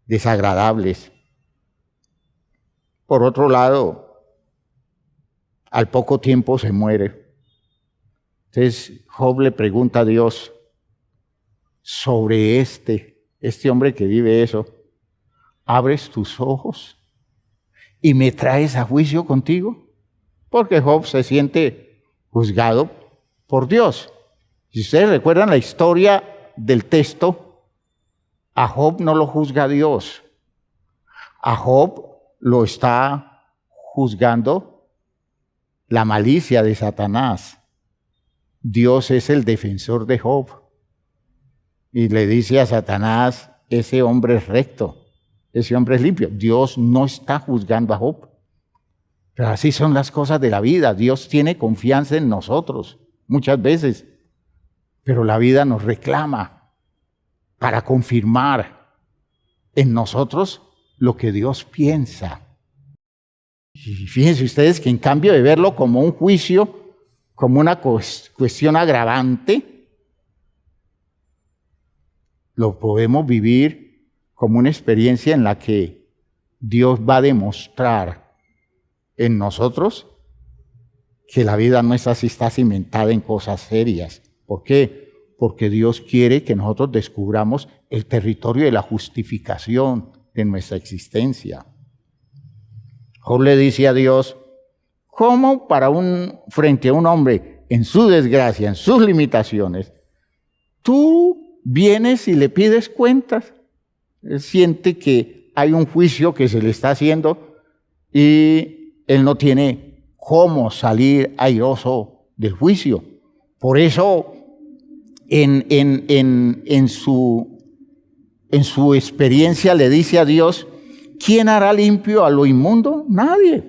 desagradables. Por otro lado, al poco tiempo se muere. Entonces Job le pregunta a Dios sobre este hombre que vive eso. ¿Abres tus ojos y me traes a juicio contigo? Porque Job se siente juzgado por Dios. Si ustedes recuerdan la historia del texto, a Job no lo juzga Dios. A Job lo está juzgando la malicia de Satanás. Dios es el defensor de Job. Y le dice a Satanás, ese hombre es recto. Ese hombre es limpio. Dios no está juzgando a Job. Pero así son las cosas de la vida. Dios tiene confianza en nosotros muchas veces. Pero la vida nos reclama para confirmar en nosotros lo que Dios piensa. Y fíjense ustedes que en cambio de verlo como un juicio, como una cuestión agravante, lo podemos vivir como una experiencia en la que Dios va a demostrar en nosotros que la vida nuestra sí está cimentada en cosas serias. ¿Por qué? Porque Dios quiere que nosotros descubramos el territorio de la justificación de nuestra existencia. Job le dice a Dios, ¿cómo frente a un hombre en su desgracia, en sus limitaciones, tú vienes y le pides cuentas? Él siente que hay un juicio que se le está haciendo y él no tiene cómo salir airoso del juicio. Por eso, en su experiencia le dice a Dios, ¿quién hará limpio a lo inmundo? Nadie.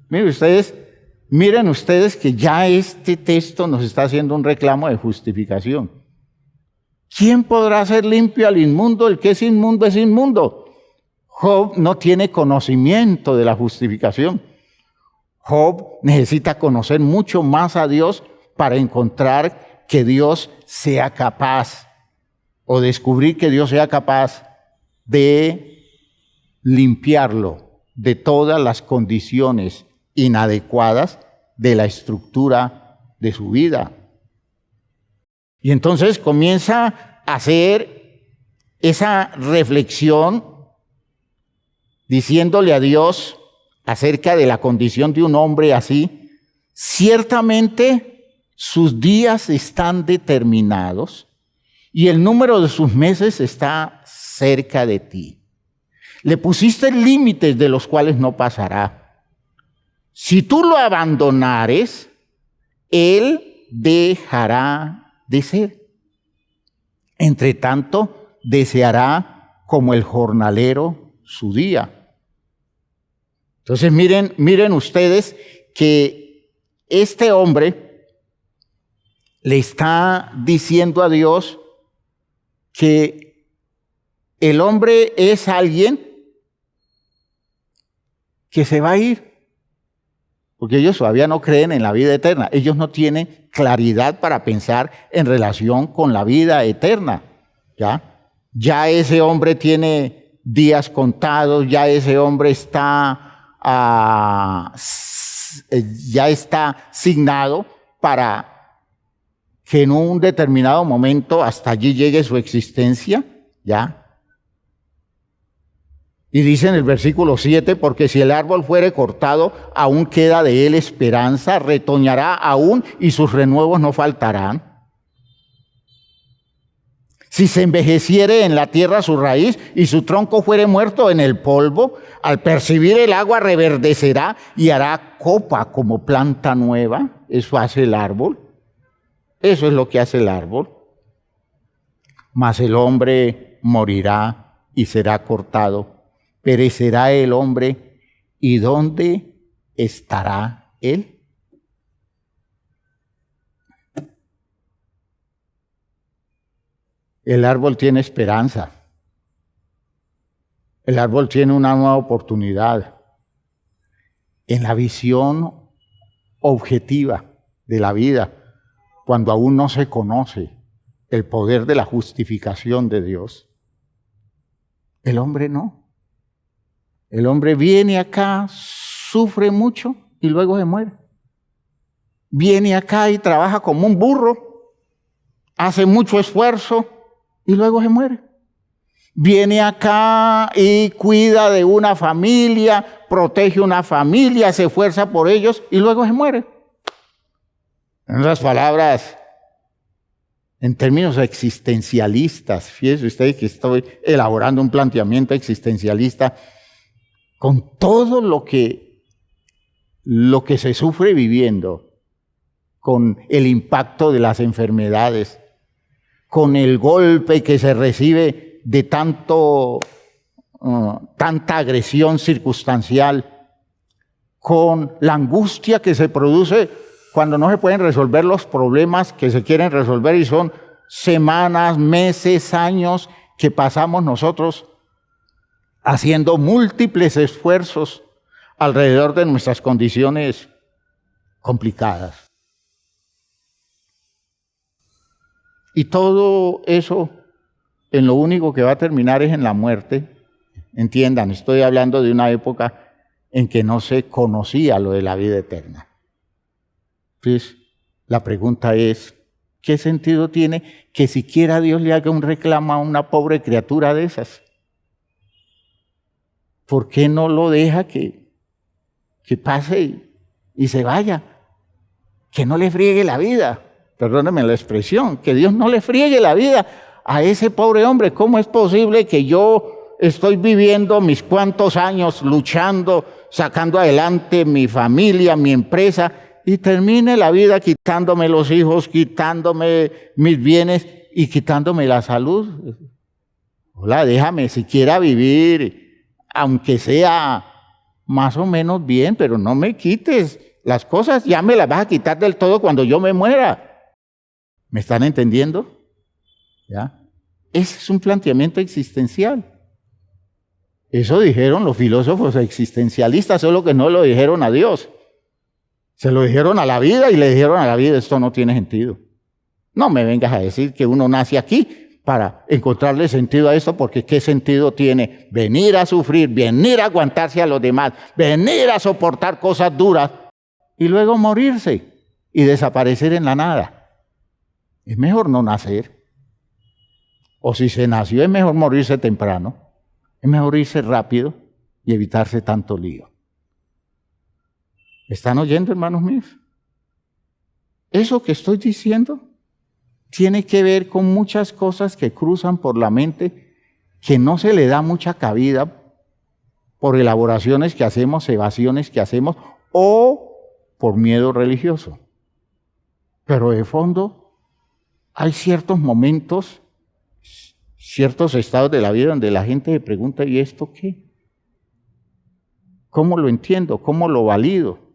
Miren ustedes que ya este texto nos está haciendo un reclamo de justificación. ¿Quién podrá hacer limpio al inmundo? El que es inmundo es inmundo. Job no tiene conocimiento de la justificación. Job necesita conocer mucho más a Dios para encontrar que Dios sea capaz o descubrir que Dios sea capaz de limpiarlo de todas las condiciones inadecuadas de la estructura de su vida. Y entonces comienza a hacer esa reflexión diciéndole a Dios acerca de la condición de un hombre así. Ciertamente sus días están determinados y el número de sus meses está cerca de ti. Le pusiste límites de los cuales no pasará. Si tú lo abandonares, él dejará de ser. Entre tanto, deseará como el jornalero su día. Entonces miren ustedes que este hombre le está diciendo a Dios que el hombre es alguien que se va a ir. Porque ellos todavía no creen en la vida eterna. Ellos no tienen claridad para pensar en relación con la vida eterna. Ya ese hombre tiene días contados, ya ese hombre ya está asignado para que en un determinado momento hasta allí llegue su existencia, ¿ya? Y dice en el versículo 7, porque si el árbol fuere cortado, aún queda de él esperanza, retoñará aún y sus renuevos no faltarán. Si se envejeciere en la tierra su raíz y su tronco fuere muerto en el polvo, al percibir el agua reverdecerá y hará copa como planta nueva. Eso hace el árbol. Eso es lo que hace el árbol. Mas el hombre morirá y será cortado. Perecerá el hombre, ¿y dónde estará él? El árbol tiene esperanza. El árbol tiene una nueva oportunidad. En la visión objetiva de la vida, cuando aún no se conoce el poder de la justificación de Dios, el hombre no. El hombre viene acá, sufre mucho y luego se muere. Viene acá y trabaja como un burro, hace mucho esfuerzo y luego se muere. Viene acá y cuida de una familia, protege una familia, se esfuerza por ellos y luego se muere. En otras palabras, en términos existencialistas, fíjese usted que estoy elaborando un planteamiento existencialista, con todo lo que se sufre viviendo, con el impacto de las enfermedades, con el golpe que se recibe de tanta agresión circunstancial, con la angustia que se produce cuando no se pueden resolver los problemas que se quieren resolver y son semanas, meses, años que pasamos nosotros haciendo múltiples esfuerzos alrededor de nuestras condiciones complicadas. Y todo eso en lo único que va a terminar es en la muerte. Entiendan, estoy hablando de una época en que no se conocía lo de la vida eterna. Entonces, la pregunta es, ¿qué sentido tiene que siquiera Dios le haga un reclamo a una pobre criatura de esas? ¿Por qué no lo deja que pase y se vaya? Que no le friegue la vida. Perdónenme la expresión, que Dios no le friegue la vida a ese pobre hombre. ¿Cómo es posible que yo estoy viviendo mis cuantos años luchando, sacando adelante mi familia, mi empresa, y termine la vida quitándome los hijos, quitándome mis bienes y quitándome la salud? Hola, déjame siquiera vivir, aunque sea más o menos bien, pero no me quites las cosas, ya me las vas a quitar del todo cuando yo me muera. ¿Me están entendiendo? ¿Ya? Ese es un planteamiento existencial. Eso dijeron los filósofos existencialistas, solo que no lo dijeron a Dios. Se lo dijeron a la vida y le dijeron a la vida, esto no tiene sentido. No me vengas a decir que uno nace aquí para encontrarle sentido a esto, porque ¿qué sentido tiene venir a sufrir, venir a aguantarse a los demás, venir a soportar cosas duras y luego morirse y desaparecer en la nada? Es mejor no nacer. O si se nació, es mejor morirse temprano. Es mejor irse rápido y evitarse tanto lío. ¿Me están oyendo, hermanos míos? Eso que estoy diciendo tiene que ver con muchas cosas que cruzan por la mente, que no se le da mucha cabida por elaboraciones que hacemos, evasiones que hacemos, o por miedo religioso. Pero de fondo hay ciertos momentos, ciertos estados de la vida donde la gente se pregunta, ¿y esto qué? ¿Cómo lo entiendo? ¿Cómo lo valido?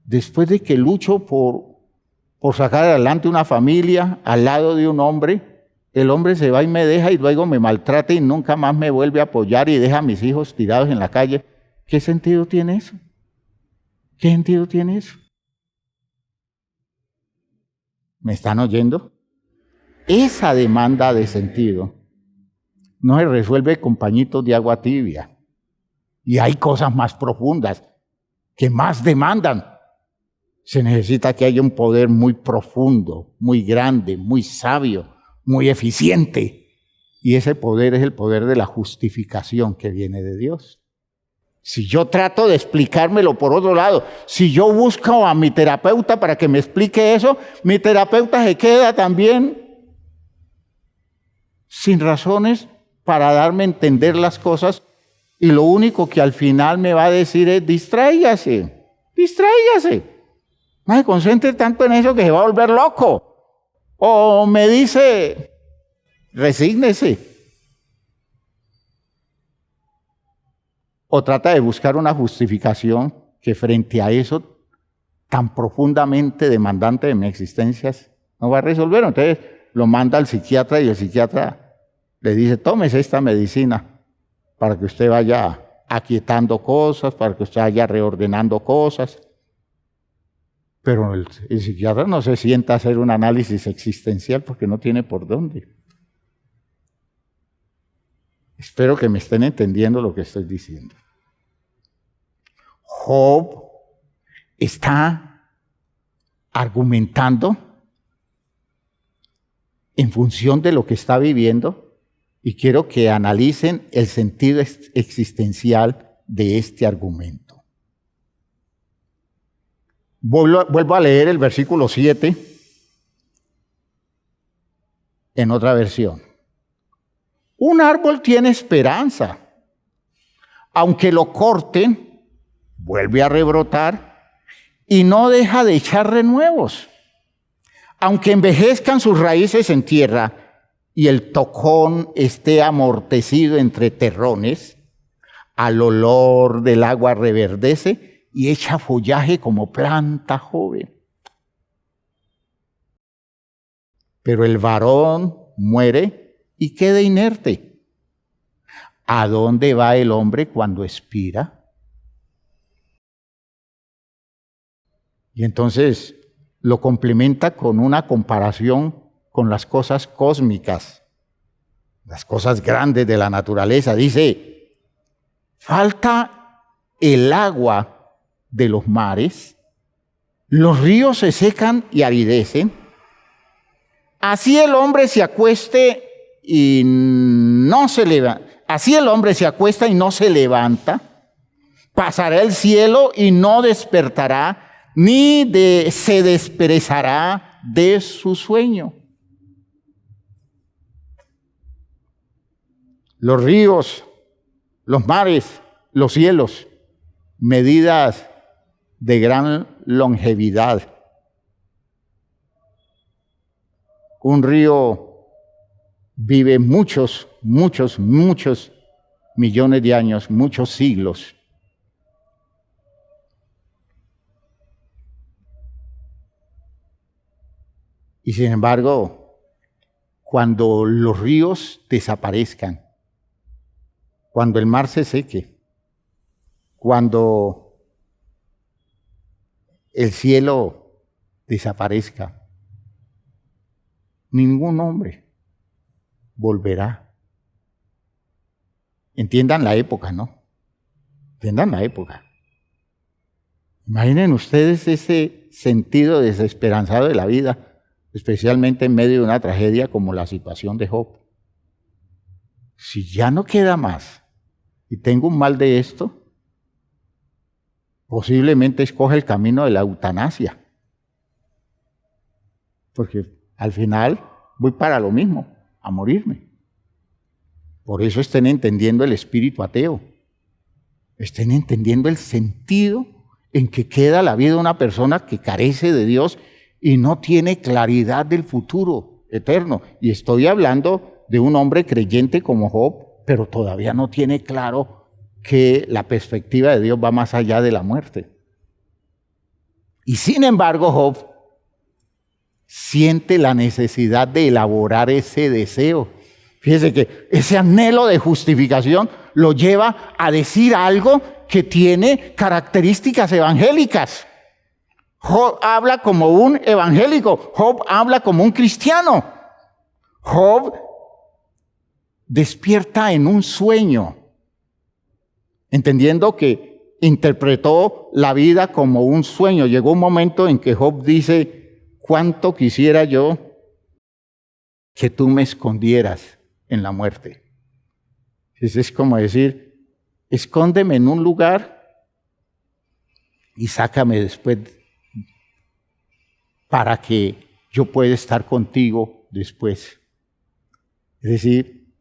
Después de que lucho por sacar adelante una familia al lado de un hombre, el hombre se va y me deja y luego me maltrata y nunca más me vuelve a apoyar y deja a mis hijos tirados en la calle. ¿Qué sentido tiene eso? ¿Qué sentido tiene eso? ¿Me están oyendo? Esa demanda de sentido no se resuelve con pañitos de agua tibia. Y hay cosas más profundas que más demandan. Se necesita que haya un poder muy profundo, muy grande, muy sabio, muy eficiente. Y ese poder es el poder de la justificación que viene de Dios. Si yo trato de explicármelo por otro lado, si yo busco a mi terapeuta para que me explique eso, mi terapeuta se queda también sin razones para darme a entender las cosas, y lo único que al final me va a decir es distráigase. No se concentre tanto en eso que se va a volver loco. O me dice, resígnese. O trata de buscar una justificación que frente a eso tan profundamente demandante de mi existencia no va a resolver. Entonces lo manda al psiquiatra y el psiquiatra le dice, tómese esta medicina para que usted vaya aquietando cosas, para que usted vaya reordenando cosas. Pero el psiquiatra no se sienta a hacer un análisis existencial porque no tiene por dónde. Espero que me estén entendiendo lo que estoy diciendo. Job está argumentando en función de lo que está viviendo, y quiero que analicen el sentido existencial de este argumento. Vuelvo a leer el versículo 7 en otra versión. Un árbol tiene esperanza. Aunque lo corten, vuelve a rebrotar y no deja de echar renuevos. Aunque envejezcan sus raíces en tierra y el tocón esté amortecido entre terrones, al olor del agua reverdece y echa follaje como planta joven. Pero el varón muere y queda inerte. ¿A dónde va el hombre cuando expira? Y entonces lo complementa con una comparación con las cosas cósmicas, las cosas grandes de la naturaleza. Dice, falta el agua de los mares los ríos se secan y aridecen, así el hombre se acueste y no se levanta. Así el hombre se acuesta y no se levanta. Pasará el cielo y no despertará, ni se desperezará de su sueño. Los ríos, los mares, los cielos, medidas de gran longevidad. Un río vive muchos millones de años, muchos siglos. Y sin embargo, cuando los ríos desaparezcan, cuando el mar se seque, cuando el cielo desaparezca, ningún hombre volverá. Entiendan la época, ¿no? Entiendan la época. Imaginen ustedes ese sentido desesperanzado de la vida, especialmente en medio de una tragedia como la situación de Job. Si ya no queda más y tengo un mal de esto, posiblemente escoge el camino de la eutanasia. Porque al final voy para lo mismo, a morirme. Por eso estén entendiendo el espíritu ateo. Estén entendiendo el sentido en que queda la vida de una persona que carece de Dios y no tiene claridad del futuro eterno. Y estoy hablando de un hombre creyente como Job, pero todavía no tiene claro que la perspectiva de Dios va más allá de la muerte. Y sin embargo, Job siente la necesidad de elaborar ese deseo. Fíjese que ese anhelo de justificación lo lleva a decir algo que tiene características evangélicas. Job habla como un evangélico, Job habla como un cristiano. Job despierta en un sueño, entendiendo que interpretó la vida como un sueño. Llegó un momento en que Job dice: cuánto quisiera yo que tú me escondieras en la muerte. Es como decir: escóndeme en un lugar y sácame después para que yo pueda estar contigo después. Es decir,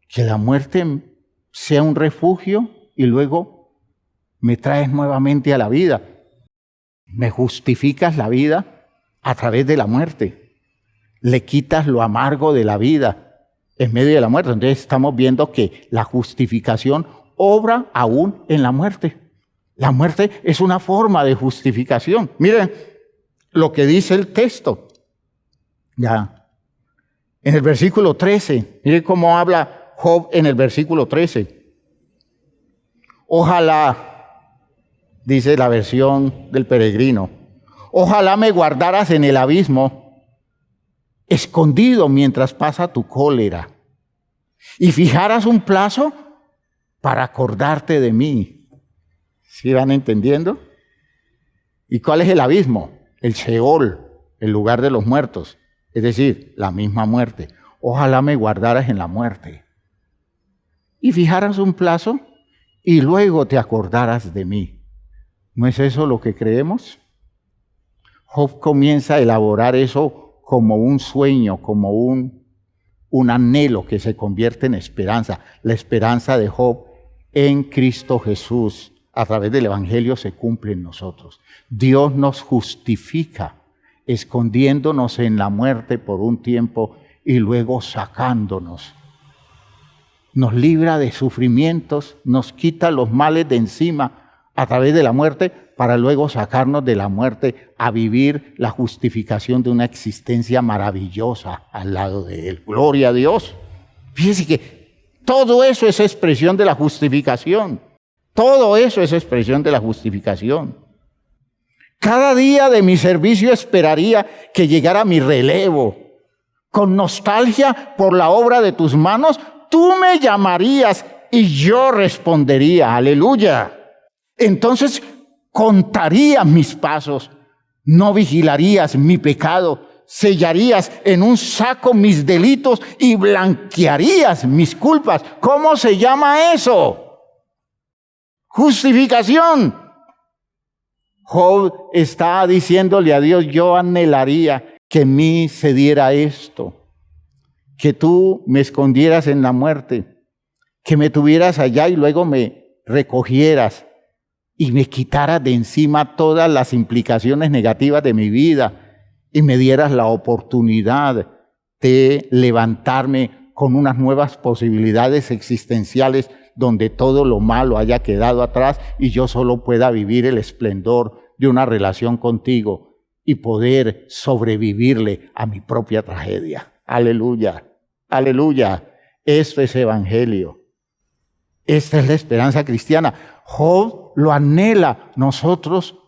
que la muerte sea un refugio y luego me traes nuevamente a la vida. Me justificas la vida a través de la muerte. Le quitas lo amargo de la vida en medio de la muerte. Entonces estamos viendo que la justificación obra aún en la muerte. La muerte es una forma de justificación. Miren lo que dice el texto. Ya. En el versículo 13, miren cómo habla Job en el versículo 13. Ojalá, dice la versión del Peregrino, ojalá me guardaras en el abismo, escondido mientras pasa tu cólera, y fijaras un plazo para acordarte de mí. ¿Sí van entendiendo? ¿Y cuál es el abismo? El Sheol, el lugar de los muertos, es decir, la misma muerte. Ojalá me guardaras en la muerte y fijaras un plazo y luego te acordaras de mí. ¿No es eso lo que creemos? Job comienza a elaborar eso como un sueño, como un anhelo que se convierte en esperanza. La esperanza de Job en Cristo Jesús, a través del Evangelio, se cumple en nosotros. Dios nos justifica, escondiéndonos en la muerte por un tiempo y luego sacándonos. Nos libra de sufrimientos, nos quita los males de encima a través de la muerte, para luego sacarnos de la muerte a vivir la justificación de una existencia maravillosa al lado de Él. Gloria a Dios. Fíjense que todo eso es expresión de la justificación. Todo eso es expresión de la justificación. Cada día de mi servicio esperaría que llegara mi relevo. Con nostalgia por la obra de tus manos, tú me llamarías y yo respondería. Aleluya. Entonces contaría mis pasos no vigilarías mi pecado, sellarías en un saco mis delitos y blanquearías mis culpas. ¿Cómo se llama eso? Justificación. Job está diciéndole a Dios: yo anhelaría que en mí se diera esto, que tú me escondieras en la muerte, que me tuvieras allá y luego me recogieras y me quitaras de encima todas las implicaciones negativas de mi vida y me dieras la oportunidad de levantarme con unas nuevas posibilidades existenciales donde todo lo malo haya quedado atrás y yo solo pueda vivir el esplendor de una relación contigo y poder sobrevivirle a mi propia tragedia. Aleluya, aleluya. Esto es evangelio. Esta es la esperanza cristiana. Job lo anhela, nosotros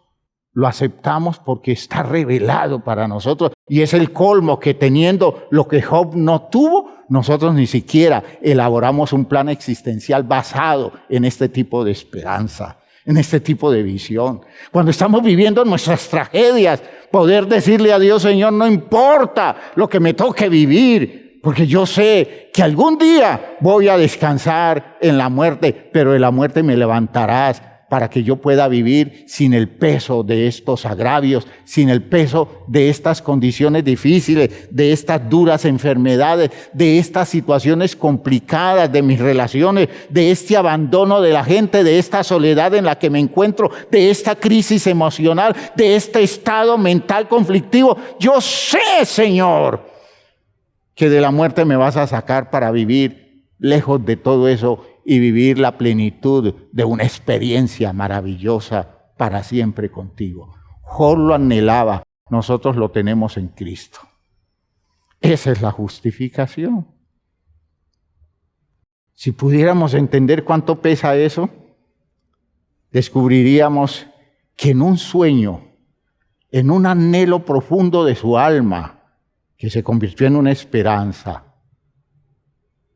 lo aceptamos porque está revelado para nosotros y es el colmo que teniendo lo que Job no tuvo, nosotros ni siquiera elaboramos un plan existencial basado en este tipo de esperanza, en este tipo de visión. Cuando estamos viviendo nuestras tragedias, poder decirle a Dios: Señor, no importa lo que me toque vivir, porque yo sé que algún día voy a descansar en la muerte, pero de la muerte me levantarás para que yo pueda vivir sin el peso de estos agravios, sin el peso de estas condiciones difíciles, de estas duras enfermedades, de estas situaciones complicadas de mis relaciones, de este abandono de la gente, de esta soledad en la que me encuentro, de esta crisis emocional, de este estado mental conflictivo. Yo sé, Señor, que de la muerte me vas a sacar para vivir lejos de todo eso y vivir la plenitud de una experiencia maravillosa para siempre contigo. Job lo anhelaba, nosotros lo tenemos en Cristo. Esa es la justificación. Si pudiéramos entender cuánto pesa eso, descubriríamos que en un sueño, en un anhelo profundo de su alma, que se convirtió en una esperanza,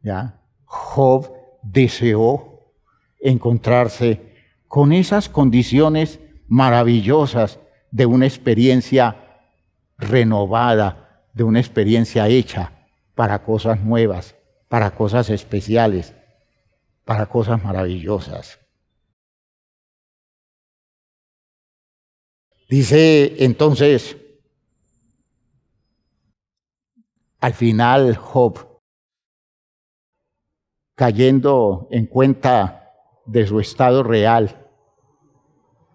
¿ya? Job deseó encontrarse con esas condiciones maravillosas de una experiencia renovada, de una experiencia hecha para cosas nuevas, para cosas especiales, para cosas maravillosas. Dice entonces, al final Job, cayendo en cuenta de su estado real,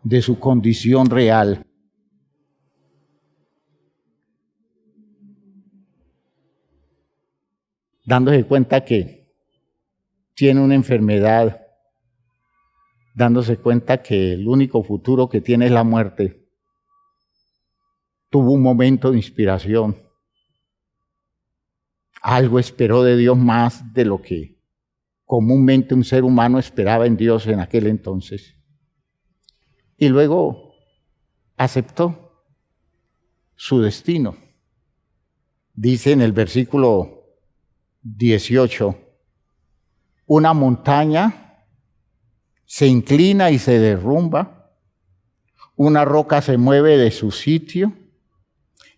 de su condición real, dándose cuenta que tiene una enfermedad, dándose cuenta que el único futuro que tiene es la muerte, tuvo un momento de inspiración. Algo esperó de Dios más de lo que comúnmente un ser humano esperaba en Dios en aquel entonces. Y luego aceptó su destino. Dice en el versículo 18, una montaña se inclina y se derrumba, una roca se mueve de su sitio,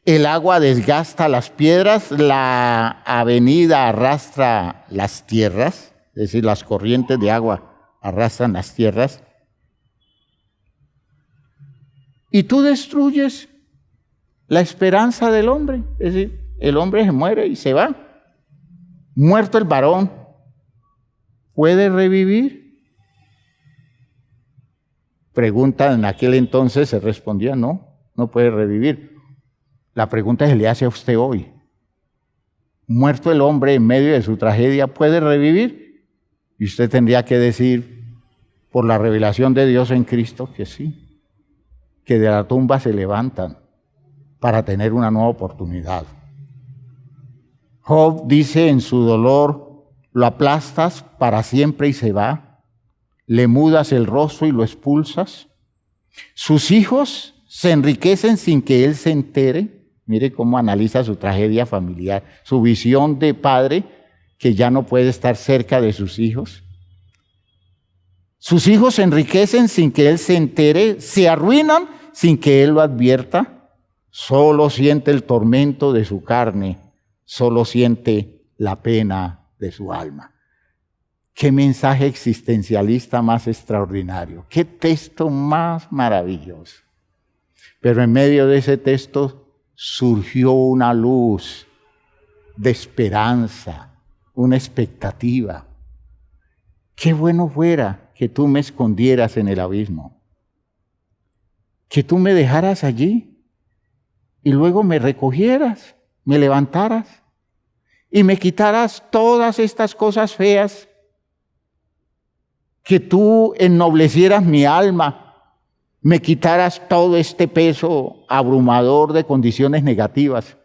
el agua desgasta las piedras, la avenida arrastra las tierras, es decir, las corrientes de agua arrastran las tierras, y tú destruyes la esperanza del hombre, es decir, el hombre se muere y se va. Muerto el varón, ¿puede revivir? Pregunta en aquel entonces, se respondía, no puede revivir. La pregunta se le hace a usted hoy. Muerto el hombre en medio de su tragedia, ¿puede revivir? Y usted tendría que decir, por la revelación de Dios en Cristo, que sí, que de la tumba se levantan para tener una nueva oportunidad. Job dice en su dolor, lo aplastas para siempre y se va, le mudas el rostro y lo expulsas. Sus hijos se enriquecen sin que él se entere. Mire cómo analiza su tragedia familiar, su visión de padre que ya no puede estar cerca de sus hijos. Sus hijos se enriquecen sin que él se entere, se arruinan sin que él lo advierta. solo siente el tormento de su carne, solo siente la pena de su alma. Qué mensaje existencialista más extraordinario, qué texto más maravilloso. Pero en medio de ese texto surgió una luz de esperanza, una expectativa. Qué bueno fuera que tú me escondieras en el abismo, que tú me dejaras allí y luego me recogieras, me levantaras y me quitaras todas estas cosas feas, que tú ennoblecieras mi alma, me quitaras todo este peso abrumador de condiciones negativas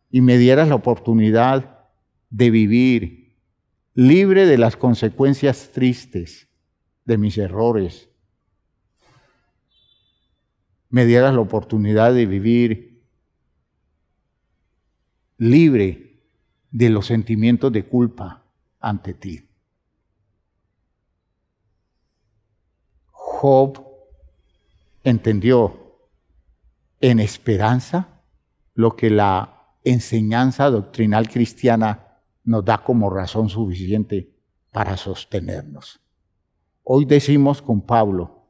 y me dieras la oportunidad de vivir libre de las consecuencias tristes de mis errores. Me dieras la oportunidad de vivir libre de los sentimientos de culpa ante ti. Job entendió en esperanza lo que la enseñanza doctrinal cristiana nos da como razón suficiente para sostenernos. Hoy decimos con Pablo,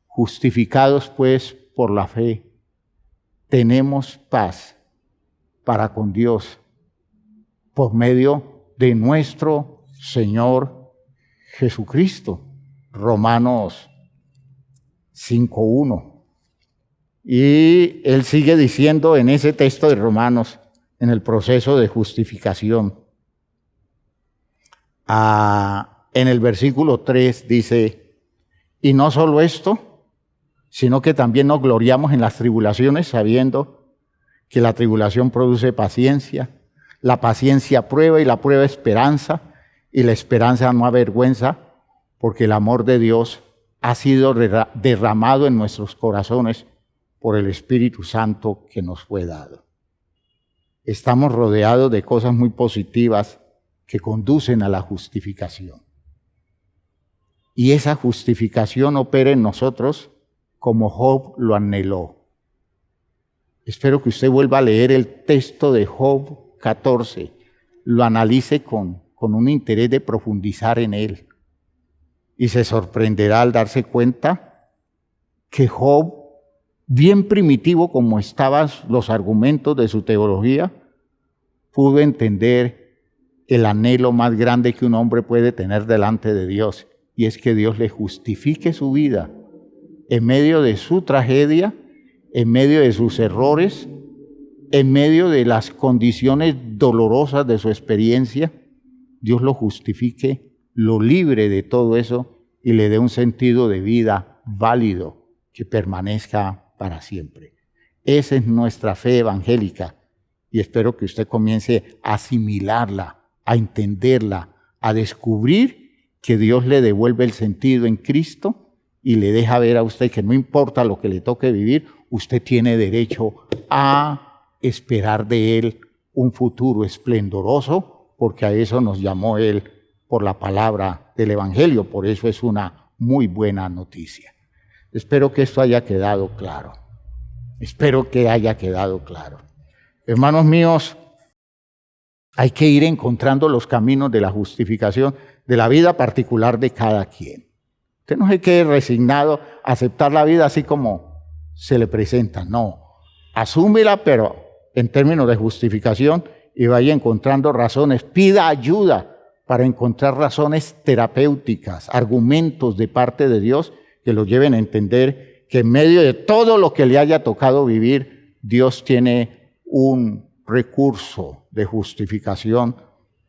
justificados pues por la fe, tenemos paz para con Dios por medio de nuestro Señor Jesucristo. Romanos 5:1. Y él sigue diciendo en ese texto de Romanos, en el proceso de justificación, en el versículo 3 dice, y no solo esto, sino que también nos gloriamos en las tribulaciones, sabiendo que la tribulación produce paciencia, la paciencia prueba y la prueba esperanza, y la esperanza no avergüenza, porque el amor de Dios ha sido derramado en nuestros corazones por el Espíritu Santo que nos fue dado. Estamos rodeados de cosas muy positivas que conducen a la justificación. Y esa justificación opera en nosotros como Job lo anheló. Espero que usted vuelva a leer el texto de Job 14, lo analice con un interés de profundizar en él. Y se sorprenderá al darse cuenta que Job, bien primitivo como estaban los argumentos de su teología, pudo entender el anhelo más grande que un hombre puede tener delante de Dios, y es que Dios le justifique su vida en medio de su tragedia, en medio de sus errores, en medio de las condiciones dolorosas de su experiencia. Dios lo justifique, lo libre de todo eso y le dé un sentido de vida válido que permanezca para siempre. Esa es nuestra fe evangélica y espero que usted comience a asimilarla, a entenderla, a descubrir que Dios le devuelve el sentido en Cristo y le deja ver a usted que no importa lo que le toque vivir, usted tiene derecho a esperar de Él un futuro esplendoroso, porque a eso nos llamó Él por la palabra del Evangelio. Por eso es una muy buena noticia. Espero que esto haya quedado claro. Espero que haya quedado claro. Hermanos míos, hay que ir encontrando los caminos de la justificación de la vida particular de cada quien. Usted no se quede resignado a aceptar la vida así como se le presenta. No, asúmela, pero en términos de justificación, y vaya encontrando razones. Pida ayuda para encontrar razones terapéuticas, argumentos de parte de Dios que lo lleven a entender que en medio de todo lo que le haya tocado vivir, Dios tiene un recurso de justificación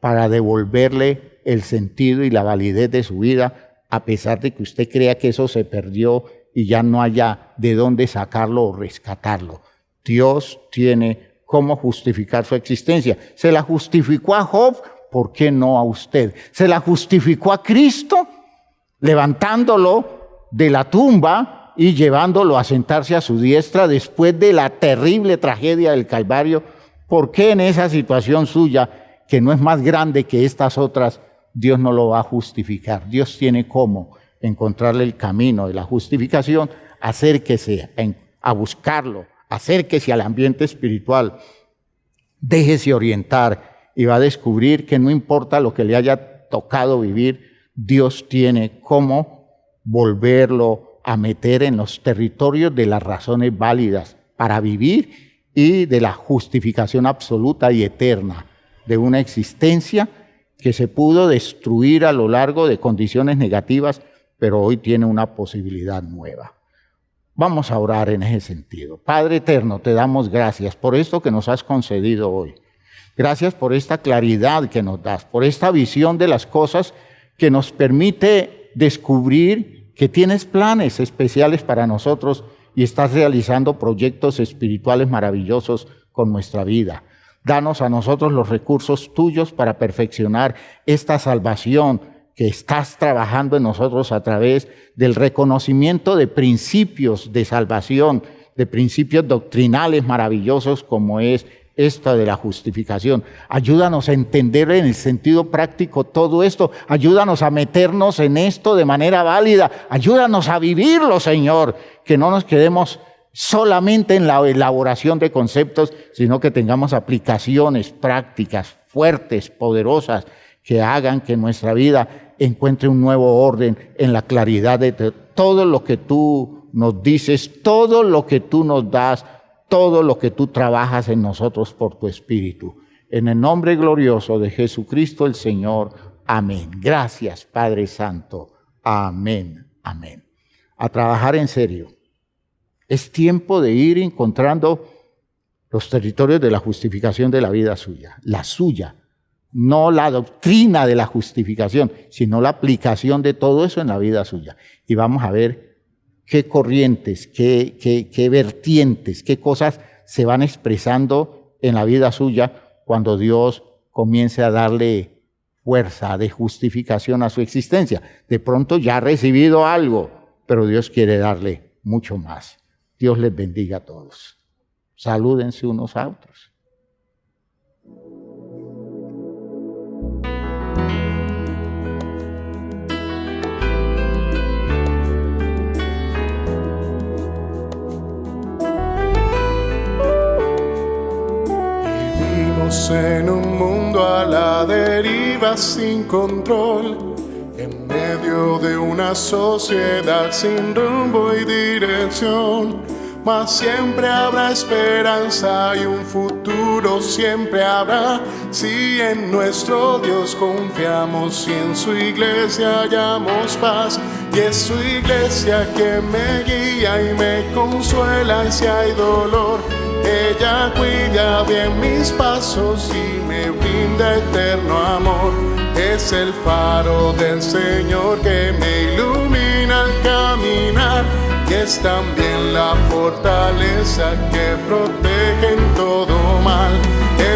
para devolverle el sentido y la validez de su vida, a pesar de que usted crea que eso se perdió y ya no haya de dónde sacarlo o rescatarlo. Dios tiene cómo justificar su existencia. Se la justificó a Job, ¿por qué no a usted? Se la justificó a Cristo, levantándolo de la tumba y llevándolo a sentarse a su diestra después de la terrible tragedia del Calvario. ¿Por qué en esa situación suya, que no es más grande que estas otras, Dios no lo va a justificar? Dios tiene cómo encontrarle el camino de la justificación, acérquese a buscarlo, acérquese al ambiente espiritual, déjese orientar y va a descubrir que no importa lo que le haya tocado vivir, Dios tiene cómo volverlo a meter en los territorios de las razones válidas para vivir y de la justificación absoluta y eterna de una existencia que se pudo destruir a lo largo de condiciones negativas, pero hoy tiene una posibilidad nueva. Vamos a orar en ese sentido. Padre eterno, te damos gracias por esto que nos has concedido hoy. Gracias por esta claridad que nos das, por esta visión de las cosas que nos permite descubrir que tienes planes especiales para nosotros y estás realizando proyectos espirituales maravillosos con nuestra vida. Danos a nosotros los recursos tuyos para perfeccionar esta salvación que estás trabajando en nosotros a través del reconocimiento de principios de salvación, de principios doctrinales maravillosos como es esta de la justificación. Ayúdanos a entender en el sentido práctico todo esto. Ayúdanos a meternos en esto de manera válida. Ayúdanos a vivirlo, Señor. Que no nos quedemos solamente en la elaboración de conceptos, sino que tengamos aplicaciones prácticas, fuertes, poderosas, que hagan que nuestra vida encuentre un nuevo orden en la claridad de todo lo que tú nos dices, todo lo que tú nos das, todo lo que tú trabajas en nosotros por tu Espíritu. En el nombre glorioso de Jesucristo el Señor. Amén. Gracias, Padre Santo. Amén. Amén. A trabajar en serio. Es tiempo de ir encontrando los territorios de la justificación de la vida suya. La suya. No la doctrina de la justificación, sino la aplicación de todo eso en la vida suya. Y vamos a ver qué corrientes, qué vertientes, qué cosas se van expresando en la vida suya cuando Dios comience a darle fuerza de justificación a su existencia. De pronto ya ha recibido algo, pero Dios quiere darle mucho más. Dios les bendiga a todos. Salúdense unos a otros. En un mundo a la deriva sin control, en medio de una sociedad sin rumbo y dirección, mas siempre habrá esperanza y un futuro siempre habrá, si en nuestro Dios confiamos y en su iglesia hallamos paz. Y es su iglesia que me guía y me consuela y si hay dolor, ella cuida bien mis pasos y me brinda eterno amor. Es el faro del Señor que me ilumina al caminar, y es también la fortaleza que protege en todo mal.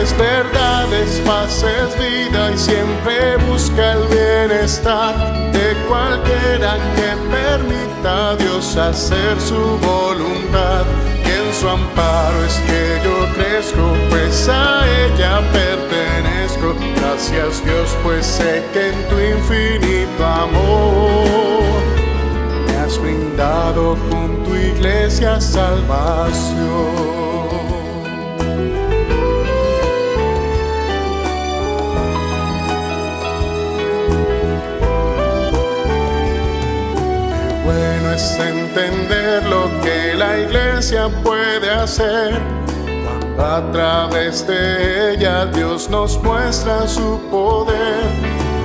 Es verdad, es paz, es vida y siempre busca el bienestar de cualquiera que permita a Dios hacer su voluntad. En su amparo es que yo crezco, pues a ella pertenezco. Gracias Dios, pues sé que en tu infinito amor me has brindado con tu iglesia salvación. Bueno es entender lo que la iglesia puede hacer cuando a través de ella Dios nos muestra su poder.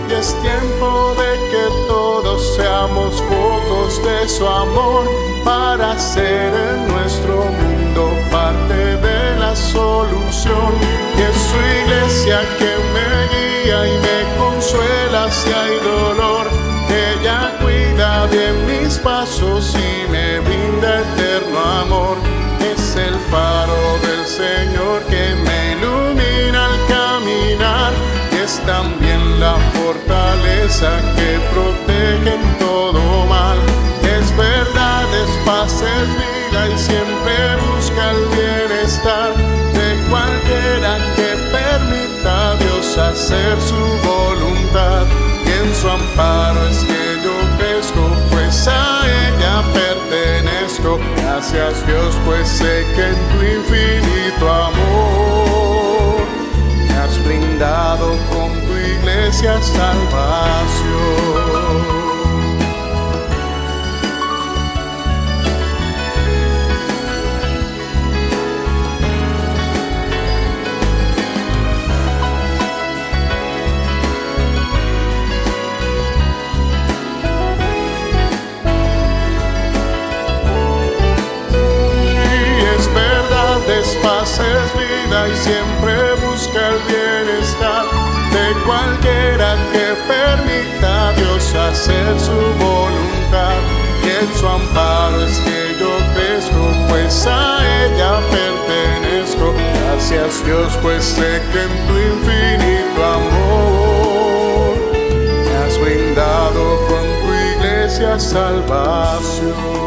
Y es tiempo de que todos seamos focos de su amor para ser en nuestro mundo parte de la solución. Y es su iglesia que me guía y me consuela si hay dolor. Ella cuida bien mis pasos y me brinda eterno amor. Es el faro del Señor que me ilumina al caminar, y es también la fortaleza que protege en todo mal. Es verdad, es paz, es vida y siempre busca el bienestar de cualquiera que permita a Dios hacer su voluntad. En su amparo es que yo crezco, pues a ella pertenezco. Gracias Dios, pues sé que en tu infinito amor, me has brindado con tu iglesia salvación. Paz es vida y siempre busca el bienestar de cualquiera que permita a Dios hacer su voluntad. Y en su amparo es que yo crezco, pues a ella pertenezco. Gracias Dios, pues sé que en tu infinito amor me has brindado con tu iglesia salvación.